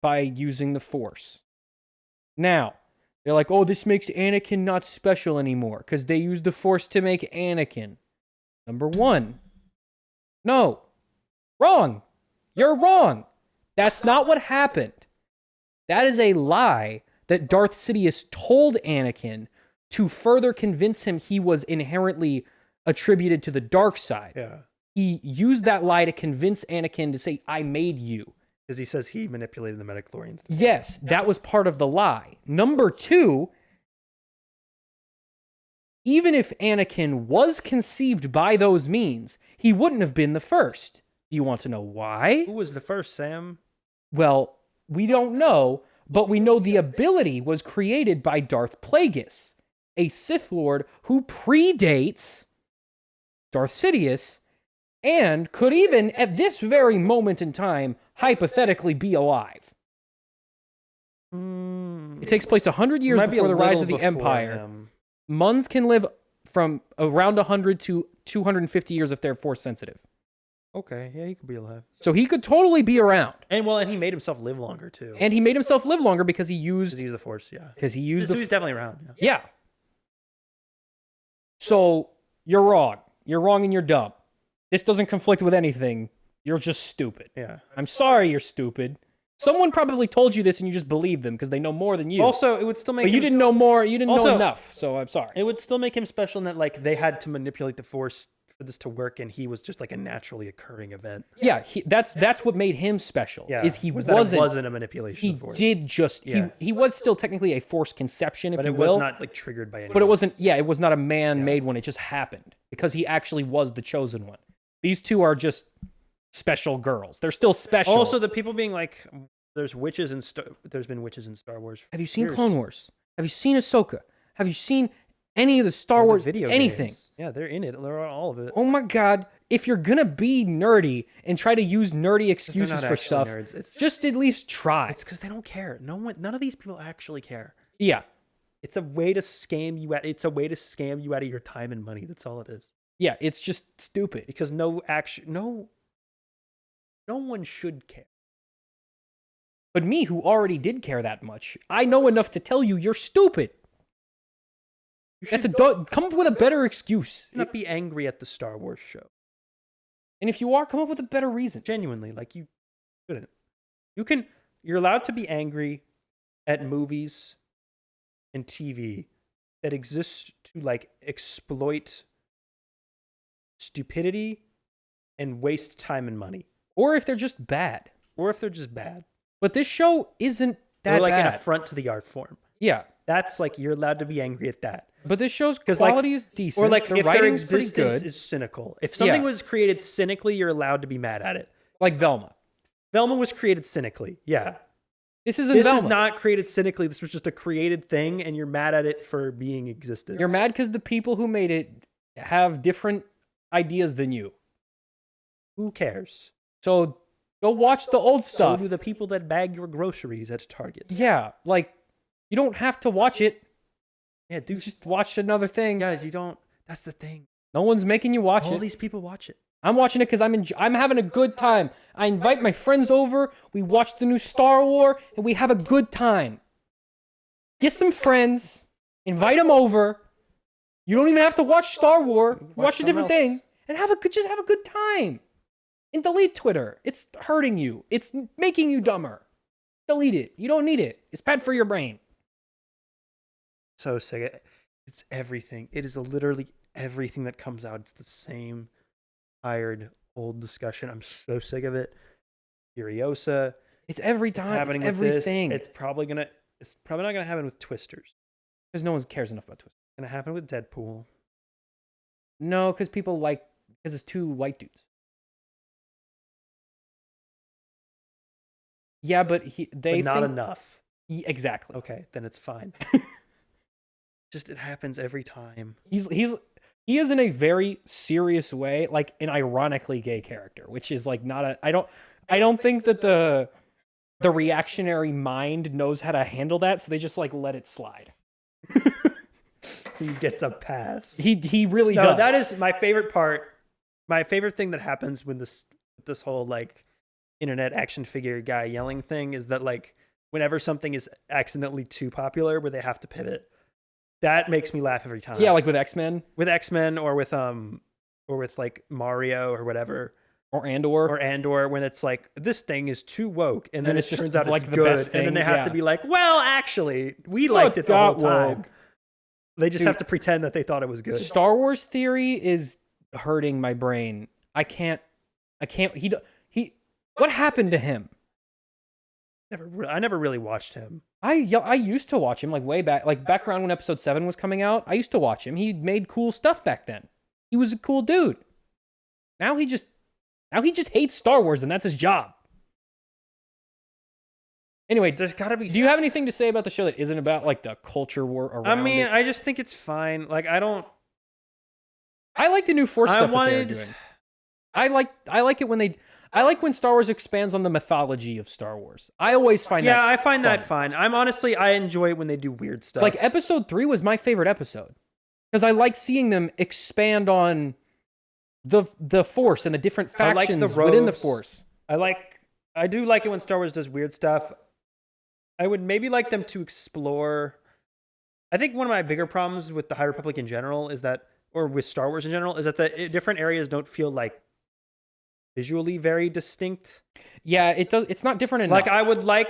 by using the Force. Now, they're like, oh, this makes Anakin not special anymore. Because they used the Force to make Anakin. Number 1. No. Wrong. You're wrong. That's not what happened. That is a lie that Darth Sidious told Anakin to further convince him he was inherently attributed to the dark side. Yeah. He used that lie to convince Anakin to say, I made you. Because he says he manipulated the midichlorians. Yes, that was part of the lie. Number 2, even if Anakin was conceived by those means, he wouldn't have been the first. Do you want to know why? Who was the first, Sam? Well, we don't know, but we know the ability was created by Darth Plagueis, a Sith Lord who predates Darth Sidious and could even, at this very moment in time, hypothetically be alive. It takes place 100 years before the rise of the Empire. Muns can live from around 100 to 250 years if they're Force sensitive. Okay, yeah, he could be alive. So he could totally be around. And he made himself live longer too. And he made himself live longer because he used the Force, yeah. Because he used so he's definitely around. Yeah. So you're wrong. You're wrong and you're dumb. This doesn't conflict with anything. You're just stupid. Yeah. I'm sorry you're stupid. Someone probably told you this and you just believed them because they know more than you. Also, it would still make But you didn't know more. You didn't know enough. So I'm sorry. It would still make him special in that like they had to manipulate the Force for this to work, and he was just like a naturally occurring event. Yeah, that's what made him special. Yeah, is he wasn't a manipulation. He of the Force. did just he was still technically a Force conception, but you it will. was not like triggered by anything. But it wasn't. Yeah, it was not a man-made one. It just happened because he actually was the chosen one. These two are just special girls. They're still special. Also, the people being like, there's been witches in Star Wars. Have you seen Clone Wars? Have you seen Ahsoka? Have you seen any of the Star Wars video anything? Games. Yeah, they're in it. They're on all of it. Oh my god! If you're gonna be nerdy and try to use nerdy excuses for stuff, just at least try. It's because they don't care. None of these people actually care. Yeah, it's a way to scam you. It's a way to scam you out of your time and money. That's all it is. Yeah, it's just stupid. Because no one should care. But me, who already did care that much, I know enough to tell you you're stupid. Come up with a better excuse. Not be angry at the Star Wars show. And if you are, come up with a better reason. Genuinely, like you shouldn't. You're allowed to be angry at movies and TV that exist to like exploit stupidity and waste time and money. Or if they're just bad. But this show isn't that or like bad. an affront to the art form. Yeah. That's like, you're allowed to be angry at that. But this show's quality is decent. Or like the if their writing's pretty existence good. is cynical. If something was created cynically, you're allowed to be mad at it. Like Velma. Velma was created cynically. Yeah. This is not created cynically. This was just a created thing, and you're mad at it for being existed. You're mad because the people who made it have different ideas than you. Who cares? So go watch the old stuff. So do the people that bag your groceries at Target. Yeah, like, you don't have to watch it. Yeah, dude. Just watch another thing. Guys, you don't. That's the thing. No one's making you watch it. All these people watch it. I'm watching it because I'm having a good time. I invite my friends over. We watch the new Star Wars, and we have a good time. Get some friends. Invite them over. You don't even have to watch Star Wars. Watch a different thing. And just have a good time. And delete Twitter. It's hurting you. It's making you dumber. Delete it. You don't need it. It's bad for your brain. So sick. It's everything. It is literally everything that comes out. It's the same tired old discussion. I'm so sick of it. Furiosa. It's every time. It's happening it's everything. With this. It's probably not gonna happen with Twisters. Because no one cares enough about Twisters. It's gonna happen with Deadpool. No, because it's two white dudes. Yeah, but they But not think enough. exactly. Okay, then it's fine. Just it happens every time. He is in a very serious way, like an ironically gay character, which is like not a. I don't think that the reactionary mind knows how to handle that, so they just like let it slide. He gets a pass. He really does. That is my favorite part. My favorite thing that happens when this whole like internet action figure guy yelling thing is that like whenever something is accidentally too popular where they have to pivot, that makes me laugh every time. Yeah, like with X-Men. With X-Men or with like Mario or whatever. Or Andor, when it's like this thing is too woke, and then it just turns out like it's the good, best and then they thing, have to be like, well, actually, we liked it the whole time. Woke. They just have to pretend that they thought it was good. Star Wars theory is hurting my brain. I can't. He. What happened to him? I never really watched him. I used to watch him like way back, like back around when Episode 7 was coming out. I used to watch him. He made cool stuff back then. He was a cool dude. Now he just hates Star Wars, and that's his job. Anyway, there's gotta be. Do you have anything to say about the show that isn't about like the culture war around? I mean, it? I just think it's fine. Like, I like the new Force stuff that they're doing. I like it when they. I like when Star Wars expands on the mythology of Star Wars. I always find that. Yeah, I find fun. that fine. I enjoy it when they do weird stuff. Like Episode 3 was my favorite episode because I like seeing them expand on the Force and the different factions within the Force. I do like it when Star Wars does weird stuff. I would maybe like them to explore. I think one of my bigger problems with the High Republic in general is that, or with Star Wars in general, is that the different areas don't feel like visually very distinct. Yeah, it does. It's not different enough. Like, I would like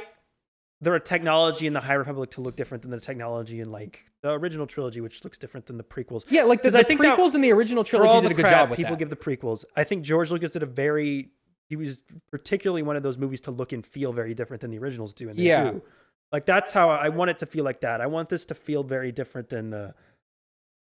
the technology in the High Republic to look different than the technology in like the original trilogy, which looks different than the prequels. Yeah, like the prequels in the original trilogy did a good job with people give the prequels. I think George Lucas did he was particularly one of those movies to look and feel very different than the originals do, and they do. Like, that's how I want it to feel like that. I want this to feel very different than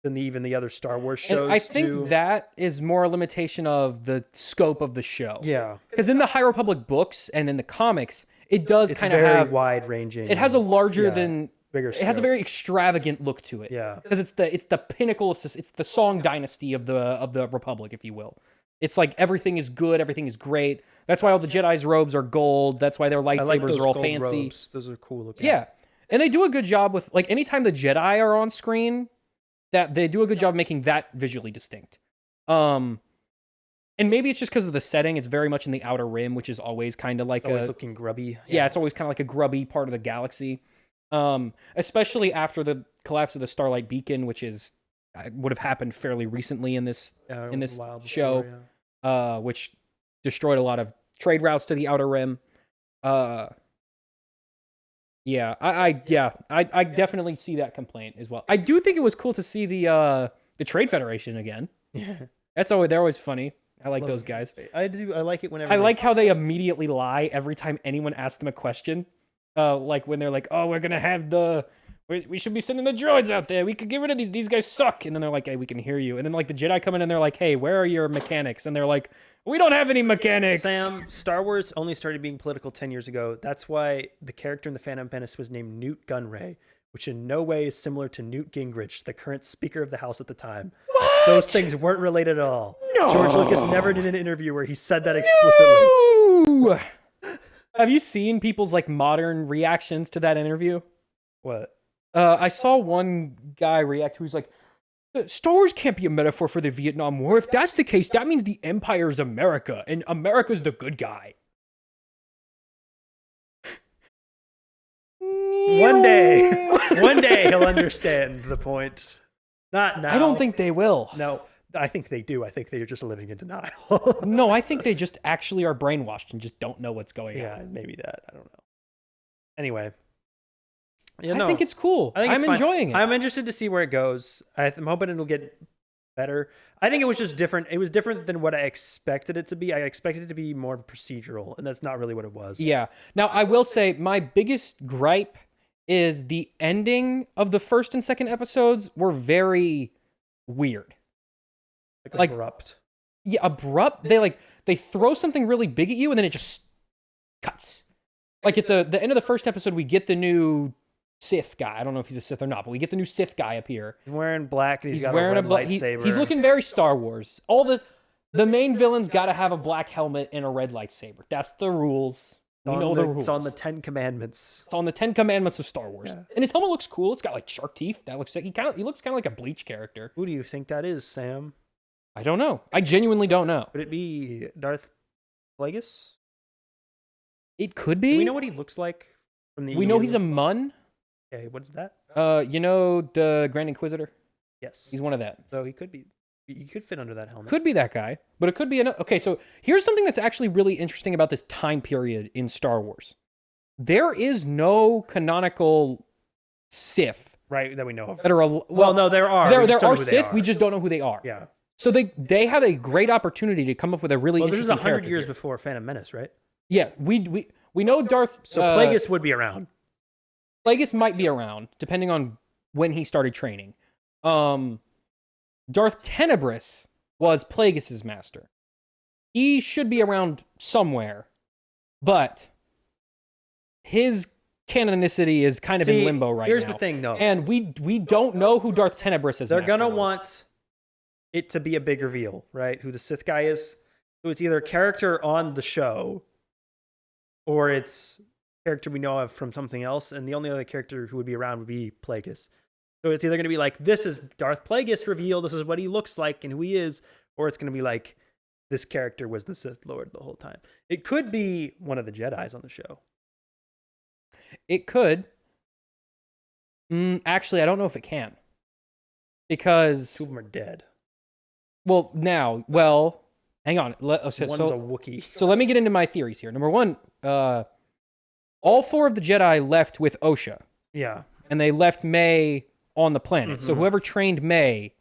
even the other Star Wars shows. And I think that is more a limitation of the scope of the show. Yeah. Because in the High Republic books and in the comics, it does kind of have very wide ranging. It has a larger than bigger. It has a very extravagant look to it. Yeah. Because it's the pinnacle of it's the Song dynasty of the Republic, if you will. It's like everything is good, everything is great. That's why all the Jedi's robes are gold. That's why their lightsabers are all fancy. Robes. Those are cool looking. Yeah. And they do a good job with, like, anytime the Jedi are on screen, that they do a good job making that visually distinct. And maybe it's just because of the setting. It's very much in the Outer Rim, which is always kind of like always looking grubby. Yeah, it's always kind of like a grubby part of the galaxy. Especially after the collapse of the Starlight Beacon, which would have happened fairly recently in this show, which destroyed a lot of trade routes to the Outer Rim. Yeah, I definitely see that complaint as well. I do think it was cool to see the Trade Federation again. Yeah, they're always funny. I like those guys. I do. I like it whenever. I like how they immediately lie every time anyone asks them a question. Like when they're like, "Oh, we're gonna have we should be sending the droids out there. We could get rid of these guys suck." And then they're like, "Hey, we can hear you." And then like the Jedi come in and they're like, "Hey, where are your mechanics?" And they're like, "We don't have any mechanics." Sam, Star Wars only started being political 10 years ago. That's why the character in The Phantom Menace was named Newt Gunray, which in no way is similar to Newt Gingrich, the current Speaker of the House at the time. What? Those things weren't related at all. No. George Lucas never did an interview where he said that explicitly. No. Have you seen people's like modern reactions to that interview? What? I saw one guy react who's like, Star Wars can't be a metaphor for the Vietnam War. If that's the case, that means the Empire is America, and America's the good guy. One day he'll understand the point. Not now. I don't think they will. No, I think they do. I think they're just living in denial. No, I think they just actually are brainwashed and just don't know what's going on. Yeah, maybe that. I don't know. Anyway. Yeah, I think it's cool. I'm enjoying it. I'm interested to see where it goes. I'm hoping it'll get better. I think it was just different. It was different than what I expected it to be. I expected it to be more of a procedural, and that's not really what it was. Yeah. Now, I will say my biggest gripe is the ending of the first and second episodes were very weird. Like abrupt. Yeah, abrupt. They throw something really big at you, and then it just cuts. Like at the end of the first episode, we get the new Sith guy. I don't know if he's a Sith or not, but we get the new Sith guy up here. He's wearing black, and he's got wearing a red lightsaber. He's looking very Star Wars. All the main villains got to have a black helmet and a red lightsaber. That's the rules. We know the rules. It's on the 10 Commandments. It's on the 10 Commandments of Star Wars. Yeah. And his helmet looks cool. It's got like shark teeth. That looks like he looks kind of like a Bleach character. Who do you think that is, Sam? I don't know. I genuinely don't know. Could it be Darth Plagueis? It could be. Do we know what he looks like from the We know he's a Mun. Okay, what's that? You know the Grand Inquisitor? Yes. He's one of that. So he could be. He could fit under that helmet. Could be that guy, but it could be another. Okay, so here's something that's actually really interesting about this time period in Star Wars. There is no canonical Sith, right, that we know of. That are well, no, there are. There are Sith. We just don't know who they are. Yeah. So they have a great opportunity to come up with a really interesting this is 100 years here. before Phantom Menace, right? Yeah, we know Darth. So Plagueis would be around. Plagueis might be around, depending on when he started training. Darth Tenebris was Plagueis' master. He should be around somewhere, but his canonicity is kind of in limbo right now. Here's the thing, though. And we don't know who Darth Tenebris is. They're going to want it to be a big reveal, right? Who the Sith guy is. So it's either a character on the show or it's a character we know of from something else. And the only other character who would be around would be Plagueis. So it's either going to be like, this is Darth Plagueis reveal, this is what he looks like and who he is, or it's going to be like, this character was the Sith Lord the whole time. It could be one of the Jedis on the show. It could. Actually, I don't know if it can. Because... two of them are dead. Well, hang on. One's a Wookiee. So let me get into my theories here. Number one, all four of the Jedi left with Osha. Yeah. And they left May on the planet. Mm-hmm. So whoever trained May,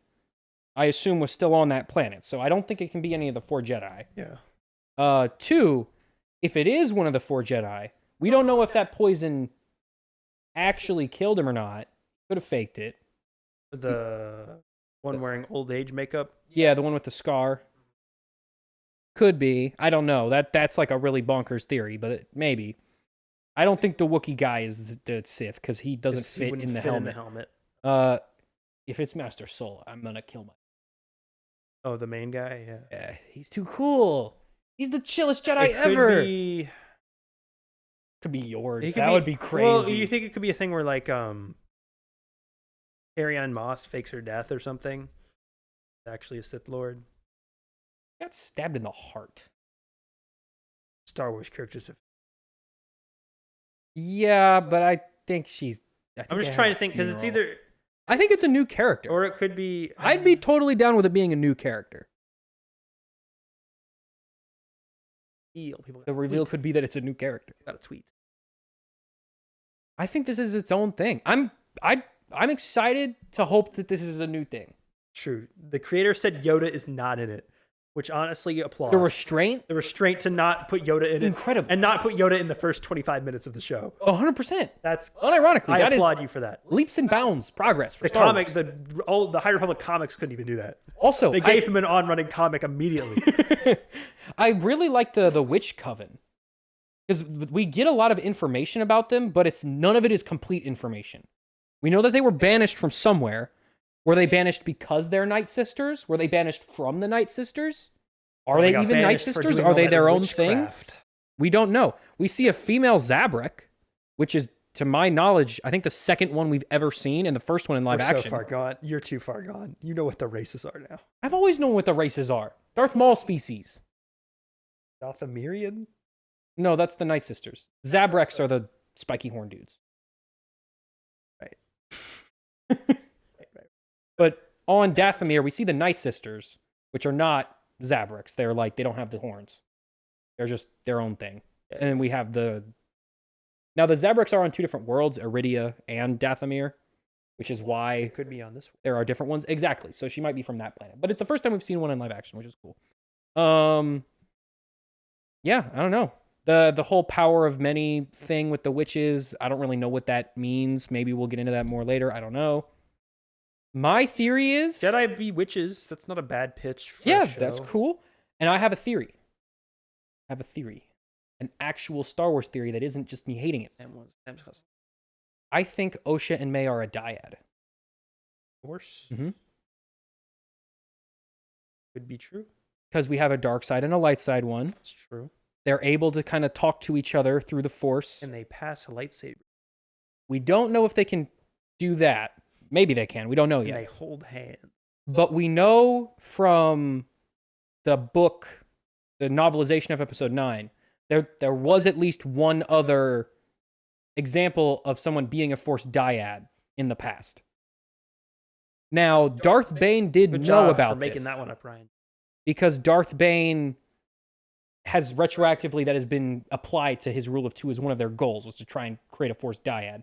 I assume, was still on that planet. So I don't think it can be any of the four Jedi. Yeah. Two, if it is one of the four Jedi, we don't know if that poison actually killed him or not. Could have faked it. The one wearing old age makeup? Yeah, the one with the scar. Could be. I don't know. That's like a really bonkers theory, but maybe. I don't think the Wookiee guy is the Sith because he doesn't fit in the helmet. If it's Master Soul, I'm gonna kill my. Oh, the main guy? Yeah. Yeah, he's too cool. He's the chillest Jedi ever. Could be Yord. That would be crazy. Well, you think it could be a thing where like Carrie-Anne Moss fakes her death or something? Actually a Sith Lord. Got stabbed in the heart. Star Wars characters have. Yeah, but I think I'm just trying to think because it's either. I think it's a new character, or it could be. I'd be totally down with it being a new character. The reveal could be that it's a new character. Got a tweet. I think this is its own thing. I'm excited to hope that this is a new thing. True. The creator said Yoda is not in it, which honestly applause. The restraint to not put Yoda in Incredible. it. And not put Yoda in the first 25 minutes of the show. 100%. That's unironically. I applaud you for that. Leaps and bounds progress for the Star comic, Wars. the High Republic comics couldn't even do that. Also, they gave him an on-running comic immediately. I really like the Witch Coven. Because we get a lot of information about them, but none of it is complete information. We know that they were banished from somewhere. Were they banished because they're Night Sisters? Were they banished from the Night Sisters? Are they even Night Sisters? Are they their own thing? We don't know. We see a female Zabrek, which is, to my knowledge, I think the second one we've ever seen and the first one in live action. So far gone. You're too far gone. You know what the races are now. I've always known what the races are. Darth Maul species. Dathomirian? No, that's the Night Sisters. Zabreks are the spiky horn dudes. Right. But on Dathomir, we see the Night Sisters, which are not Zabreks. They're like, they don't have the horns. They're just their own thing. Yeah. And then we have now the Zabreks are on two different worlds, Iridia and Dathomir, which is why it could be on this one. There are different ones. Exactly. So she might be from that planet. But it's the first time we've seen one in live action, which is cool. Yeah, I don't know. The whole power of many thing with the witches, I don't really know what that means. Maybe we'll get into that more later. I don't know. My theory is Jedi v Witches. That's not a bad pitch for yeah, a show. that's cool. And I have a theory. An actual Star Wars theory that isn't just me hating it. I think Osha and May are a dyad. Of course. Mm-hmm. Could be true. Because we have a dark side and a light side one. That's true. They're able to kind of talk to each other through the Force. And they pass a lightsaber. We don't know if they can do that. Maybe they can. We don't know And yet. they hold hands. But we know from the book, the novelization of Episode 9, there was at least one other example of someone being a Force dyad in the past. Now, Darth Bane did Good know job about for making this that one up, Ryan. because Darth Bane has retroactively that has been applied to his rule of two as one of their goals was to try and create a Force dyad.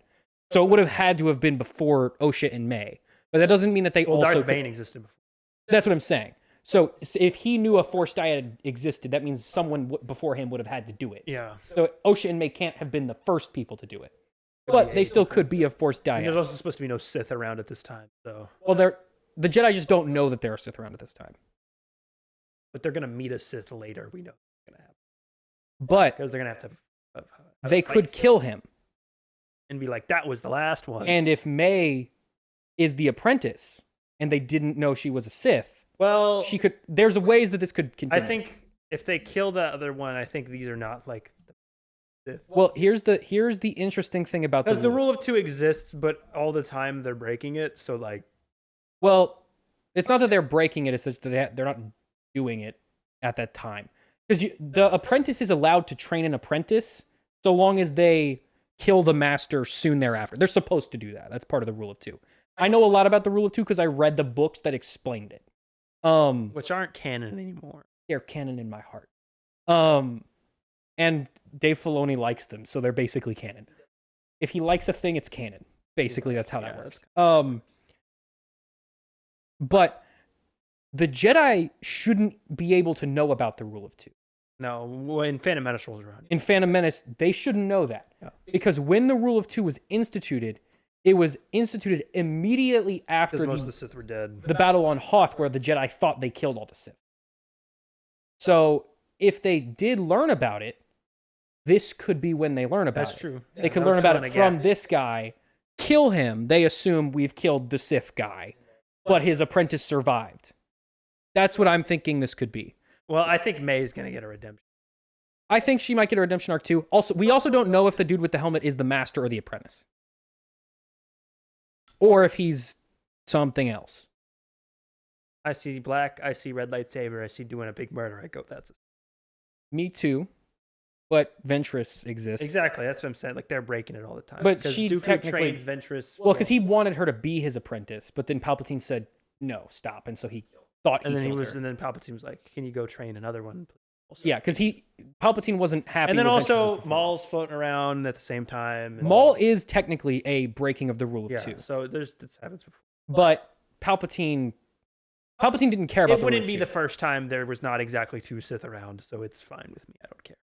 So it would have had to have been before Osha and May. But that doesn't mean that they also... Darth Bane existed before. That's what I'm saying. So if he knew a Force dyad existed, that means someone before him would have had to do it. Yeah. So Osha and May can't have been the first people to do it. But they still could be a Force And dyad. there's also supposed to be no Sith around at this time, so... Well, the Jedi just don't know that there are Sith around at this time. But they're going to meet a Sith later. We know it's going to happen. But Because they're going to have they a fight could kill him. and be like, that was the last one. And if May is the apprentice and they didn't know she was a Sith, well, she could. There's ways that this could continue. I think if they kill that other one, I think these are not like the Sith. Well, here's the interesting thing about Because the rule of two exists, but all the time they're breaking it. So like, well, it's not that they're breaking it; it's just that they're not doing it at that time. Because the apprentice is allowed to train an apprentice so long as they kill the master soon thereafter. They're supposed to do that. That's part of the rule of two. I know a lot about the rule of two because I read the books that explained it. which aren't canon anymore. They're canon in my heart. And Dave Filoni likes them, so they're basically canon. If he likes a thing, it's canon. Basically, that's how that works. But the Jedi shouldn't be able to know about the rule of two. No, when Phantom Menace rolls around. In Phantom Menace, they shouldn't know that. Yeah. Because when the rule of two was instituted, it was instituted immediately after Because most of the Sith were dead. the battle on Hoth, where the Jedi thought they killed all the Sith. So if they did learn about it, this could be when they learn about it. That's true. They could learn about it from this guy, kill him. They assume we've killed the Sith guy, but his apprentice survived. That's what I'm thinking this could be. Well, I think May's going to get a redemption. I think she might get a redemption arc too. Also, we also don't know if the dude with the helmet is the master or the apprentice. Or if he's something else. I see black, I see red lightsaber, I see doing a big murder. I go, that's it. Me too. But Ventress exists. Exactly, that's what I'm saying. Like, they're breaking it all the time. But because she Dooku technically trains Ventress. Well, because he wanted her to be his apprentice, but then Palpatine said, no, stop. And so he thought and then killed her. And then Palpatine was like, can you go train another one? Also. Yeah, because Palpatine wasn't happy. And then with also, Ventress's Maul's floating around at the same time. Maul is technically a breaking of the rule of two. So this happens before. But Palpatine didn't care about It the wouldn't rule be of the two. first time there was not exactly two Sith around, so it's fine with me. I don't care.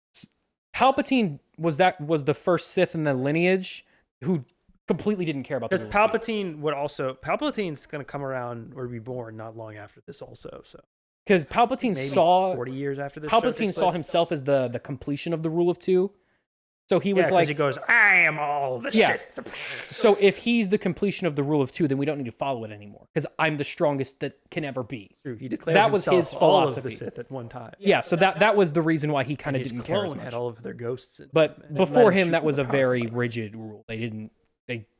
Palpatine was the first Sith in the lineage who completely didn't care about the Because rule of two. Palpatine's going to come around or be born not long after this also. So Because Palpatine maybe saw 40 years after this. show Palpatine takes saw place. himself as the completion of the rule of two. So he was 'cause like, he goes, I am all the Sith. So if he's the completion of the rule of two, then we don't need to follow it anymore because I'm the strongest that can ever be. True, he declared That was himself his all of the philosophy. Sith at one time. Yeah, so that was the reason why he kind of His didn't care as clone much. had all of their ghosts. But and before let him, shoot that was the a very powerful. rigid rule. They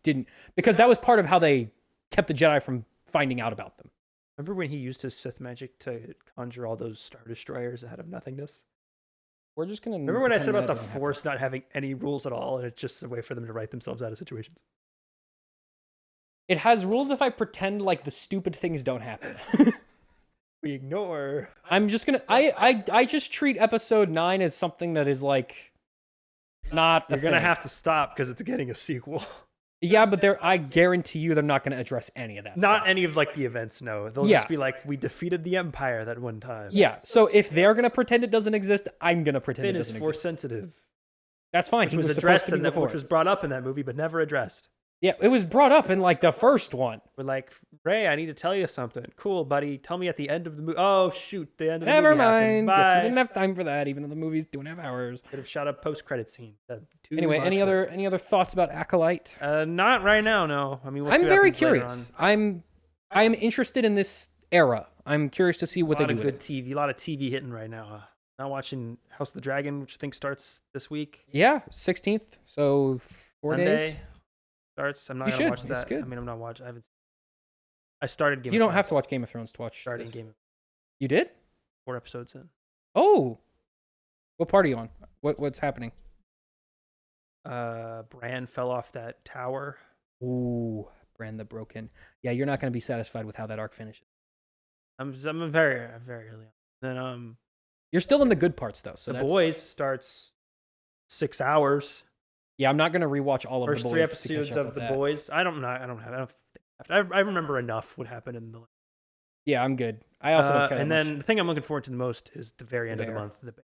didn't because that was part of how they kept the Jedi from finding out about them. Remember when he used his Sith magic to conjure all those Star Destroyers out of nothingness? We're just gonna Remember when I said pretend about that the didn't Force not having any rules at all, and it's just a way for them to write themselves out of situations? It has rules if I pretend like the stupid things don't happen. We ignore. I'm just gonna I just treat episode 9 as something that is like not You're a gonna thing. have to stop because it's getting a sequel. Yeah, but I guarantee you they're not gonna address any of that Not stuff. any of like the events. No, they'll Yeah. just be like, we defeated the Empire that one time. Yeah, so if they're gonna pretend it doesn't exist, I'm gonna pretend Finn it is doesn't force exist. sensitive, That's fine. which He was was supposed addressed to be in that, before. which was brought up in that movie, but never addressed. Yeah, it was brought up in like the first one. We're like, Ray, I need to tell you something. Cool, buddy. Tell me at the end of the movie. Oh, shoot. The end of the Never movie happened. mind. Guess we Bye. didn't have time for that, even though the movie's 2.5 hours. Could have shot a post-credit scene. Anyway, any other thoughts about Acolyte? Not right now, no. I mean, we'll see I'm what very happens later curious. I'm interested in this era. I'm curious to see what they do. A lot of good TV. A lot of TV hitting right now. Not watching House of the Dragon, which I think starts this week. Yeah, 16th. So 4 Sunday days. Starts. I'm not You gonna should. watch It's that. good. I mean, I'm not watching. I started Game. You of don't Thrones. have to watch Game of Thrones to watch. Starting this. Game. You did? 4 episodes in. Oh, what part are you on? What's happening? Bran fell off that tower. Ooh, Bran the Broken. Yeah, you're not going to be satisfied with how that arc finishes. I'm very early on. Then You're still in the good parts though. So The that's... Boys starts 6 hours. Yeah, I'm not going to rewatch all of First The Boys. 3 to catch episodes up of with The that. Boys. I remember enough what happened in the. Yeah, I'm good. I also don't care. And that then much. the thing I'm looking forward to the most is the very end of the Bear. month. The Bear.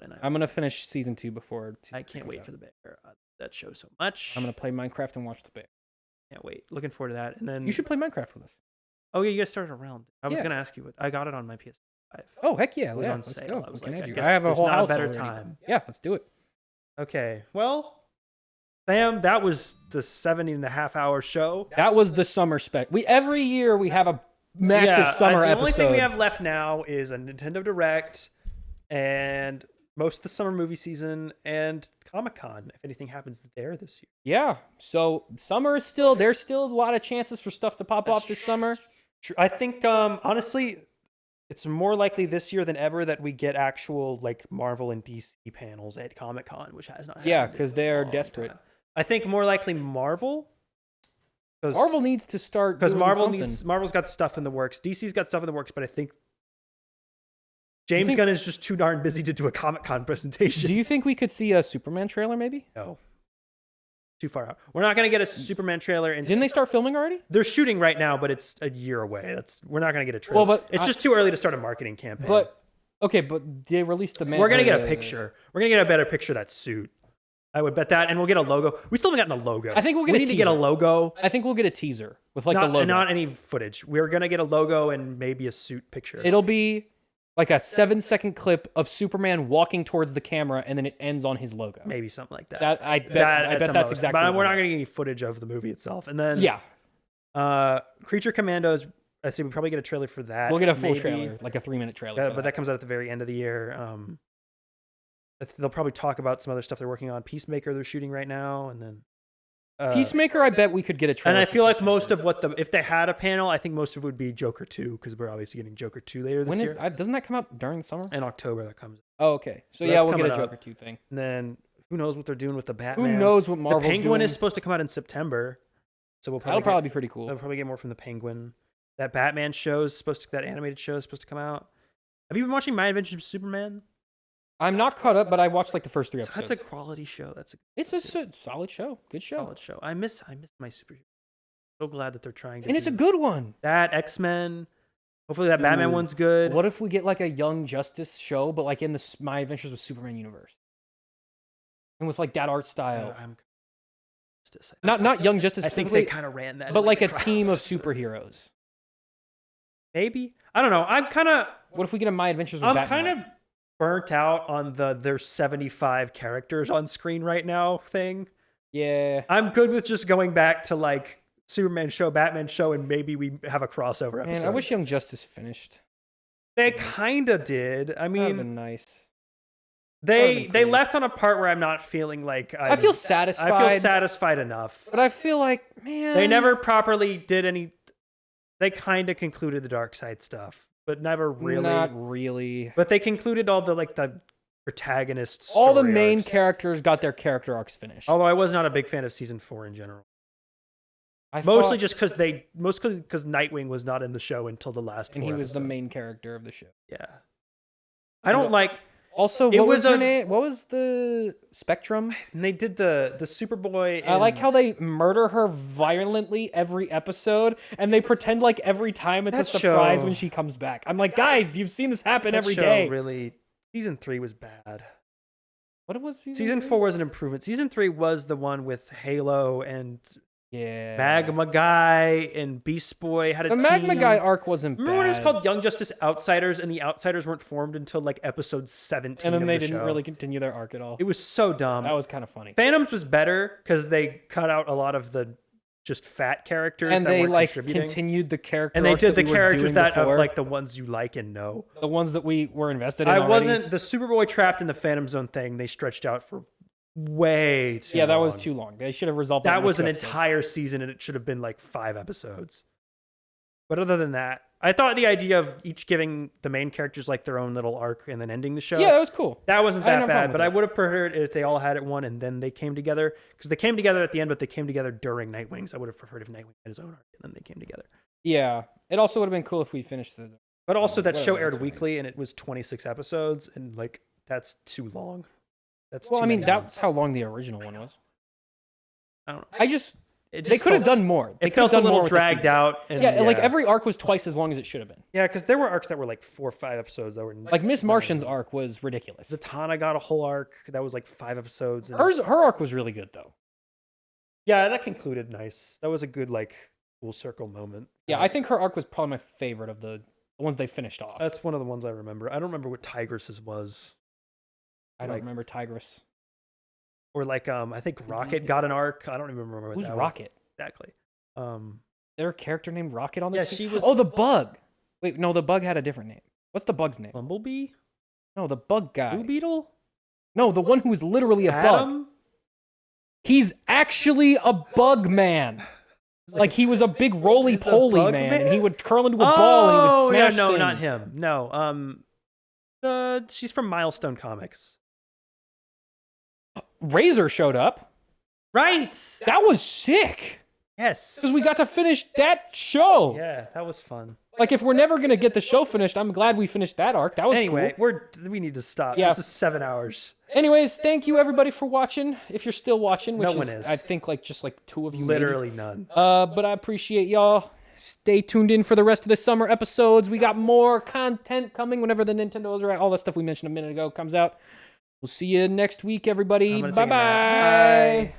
And I'm going to finish season 2 before. I can't wait for the Bear. That show so much. I'm going to play Minecraft and watch the Bear. Can't wait. Looking forward to that. And then You should play Minecraft with us. Oh yeah, you guys started a realm. I was Yeah. gonna ask you what I got it on my PS5. Oh heck yeah! It was Yeah, on let's sale. go. I was We can like, add I you. guess I have a there's whole not a house better already. time. Yeah, let's do it. Okay. Well, Sam, that was the 70.5-hour show. That was the summer spec. Every year we have a massive summer the episode. only thing we have left now is a Nintendo Direct and most of the summer movie season and Comic-Con, if anything happens there this year. Yeah. So summer is still there's still a lot of chances for stuff to pop off this summer. I think honestly, it's more likely this year than ever that we get actual like Marvel and DC panels at Comic-Con, which has not happened. Yeah, in because a they're long desperate. time. I think more likely Marvel. Marvel needs to start because doing something. Marvel's got stuff in the works. DC's got stuff in the works, but I think James Gunn is just too darn busy to do a Comic-Con presentation. Do you think we could see a Superman trailer maybe? No. Too far out. We're not going to get a Superman trailer. Didn't they start filming already? They're shooting right now, but it's a year away. We're not going to get a trailer. Well, but it's just too early to start a marketing campaign. But okay, but they released the. We're going to get a picture. We're going to get a better picture of that suit. I would bet that, and we'll get a logo. We still haven't gotten a logo. I think we'll get. We a need to teaser. get a logo. I think we'll get a teaser with like the logo. Not any footage. We're going to get a logo and maybe a suit picture. It'll be like a 7-second clip of Superman walking towards the camera, and then it ends on his logo. Maybe something like that. I bet that's exactly. But we're not going to get any footage of the movie itself. And then Creature Commandos. I say we probably get a trailer for that. We'll get a full maybe. trailer, like a 3-minute trailer. But that comes out at the very end of the year. They'll probably talk about some other stuff they're working on. Peacemaker they're shooting right now, and then Peacemaker. I bet we could get a trailer. And I feel like most of if they had a panel, I think most of it would be Joker 2 because we're obviously getting Joker 2 later this year. Doesn't that come out during the summer? In October that comes. Oh, okay. So yeah, we'll get a Joker 2 thing. And then who knows what they're doing with the Batman? Who knows what Marvel's doing? The Penguin doing? is supposed to come out in September, so That'll probably be pretty cool. We'll probably get more from the Penguin. That Batman show is that animated show is supposed to come out. Have you been watching My Adventures of Superman? I'm not caught up, but I watched like the first 3 episodes. That's a quality show. It's a solid show. Good show. Solid show. I miss my superhero. So glad that they're trying to. And it's a good one. That X-Men. Hopefully that Batman one's good. What if we get like a Young Justice show, but like in the My Adventures with Superman universe, and with like that art style? Not Young Justice. I think they kind of ran that. But like a team of superheroes. Maybe. I don't know. I'm kind of. What if we get a My Adventures with Batman? I'm kind of burnt out on there's 75 characters on screen right now thing. Yeah. I'm good with just going back to like Superman show, Batman show, and maybe we have a crossover episode. Man, I wish Young Justice finished. They kind of did. I That would have mean, been nice. they left on a part where I'm not feeling like I feel satisfied. I feel satisfied enough. But I feel like, man, They never properly did any. They kind of concluded the dark side stuff, but never really. Not really. But they concluded all the protagonists. All the main characters got their character arcs finished. Although I was not a big fan of season 4 in general. Mostly just because Nightwing was not in the show until the last. And he was episodes. the main character of the show. Yeah. I don't like. Also, what was the Spectrum? And they did the Superboy. I like how they murder her violently every episode, and they pretend like every time it's a surprise when she comes back. I'm like, guys, you've seen this happen every day. Really, season 3 was bad. What was season 4 was an improvement. Season 3 was the one with Halo and Yeah. Magma Guy and Beast Boy had a The team. Magma Guy arc wasn't Remember when it was bad. called Young Justice Outsiders, and the Outsiders weren't formed until like episode 17 And then of they the didn't show? really continue their arc at all. It was so dumb. That was kind of funny. Phantoms was better because they cut out a lot of the just fat characters And that they weren't like contributing. continued the character And they arcs did that the we were characters doing that before, of like the ones you like and know. the ones that we were invested in I already. wasn't the Superboy trapped in the Phantom Zone thing. They stretched out for way too Yeah, that was long. too long. They should have resolved that. That in was 2 an episodes. entire season, and it should have been like 5 episodes. But other than that, I thought the idea of each giving the main characters like their own little arc and then ending the show. Yeah, that was cool. That wasn't I didn't that have a problem bad, with but I that. would have preferred it if they all had it one and then they came together. Because they came together at the end, but they came together during Nightwings. I would have preferred if Nightwing had his own arc and then they came together. Yeah, it also would have been cool if we finished the. But also, that Whatever, show that's aired fine. weekly and it was 26 episodes, and like that's too long. That's Well, too I mean, many that's months. how long the original one was. I don't know. I just It they just could have felt- done more. They It could have felt a done more little with the dragged season. out. And Yeah, like every arc was twice as long as it should have been. Yeah, because there were arcs that were like 4 or 5 episodes that were Like Miss Martian's arc was ridiculous. Zatanna got a whole arc that was like 5 episodes. And Her arc was really good though. yeah, that concluded nice. That was a good like full circle moment. Yeah, I think her arc was probably my favorite of the ones they finished off. That's one of the ones I remember. I don't remember what Tigress's was. I don't like- remember Tigress. Or like I think Rocket got an arc. I don't even remember what Who's that Rocket? was. Exactly. There a character named Rocket on the Yeah, team? she was- Oh, the Bug. Wait, no, the Bug had a different name. What's the Bug's name? Bumblebee? No, the Bug guy. Blue Beetle? No, the one who's literally a bug. Adam? He's actually a bug man. Like he was a big roly He's a poly bug man, man? and he would curl into a ball and he would smash yeah, no, things. not him. No, she's from Milestone Comics. Razor showed up. Right. That was sick Yes. because we got to finish that show. Yeah, that was fun. Like if we're never gonna get the show finished, I'm glad we finished that arc. That was Anyway, cool. we need to stop. Yeah. This is 7 hours. Anyways, thank you everybody for watching. If you're still watching, which No one is. I think like just like 2 of you, Literally none. maybe. But I appreciate y'all. Stay tuned in for the rest of the summer episodes. We got more content coming whenever the Nintendo's are all the stuff we mentioned a minute ago comes out. We'll see you next week, everybody. I'm gonna Bye take a nap. bye. Bye.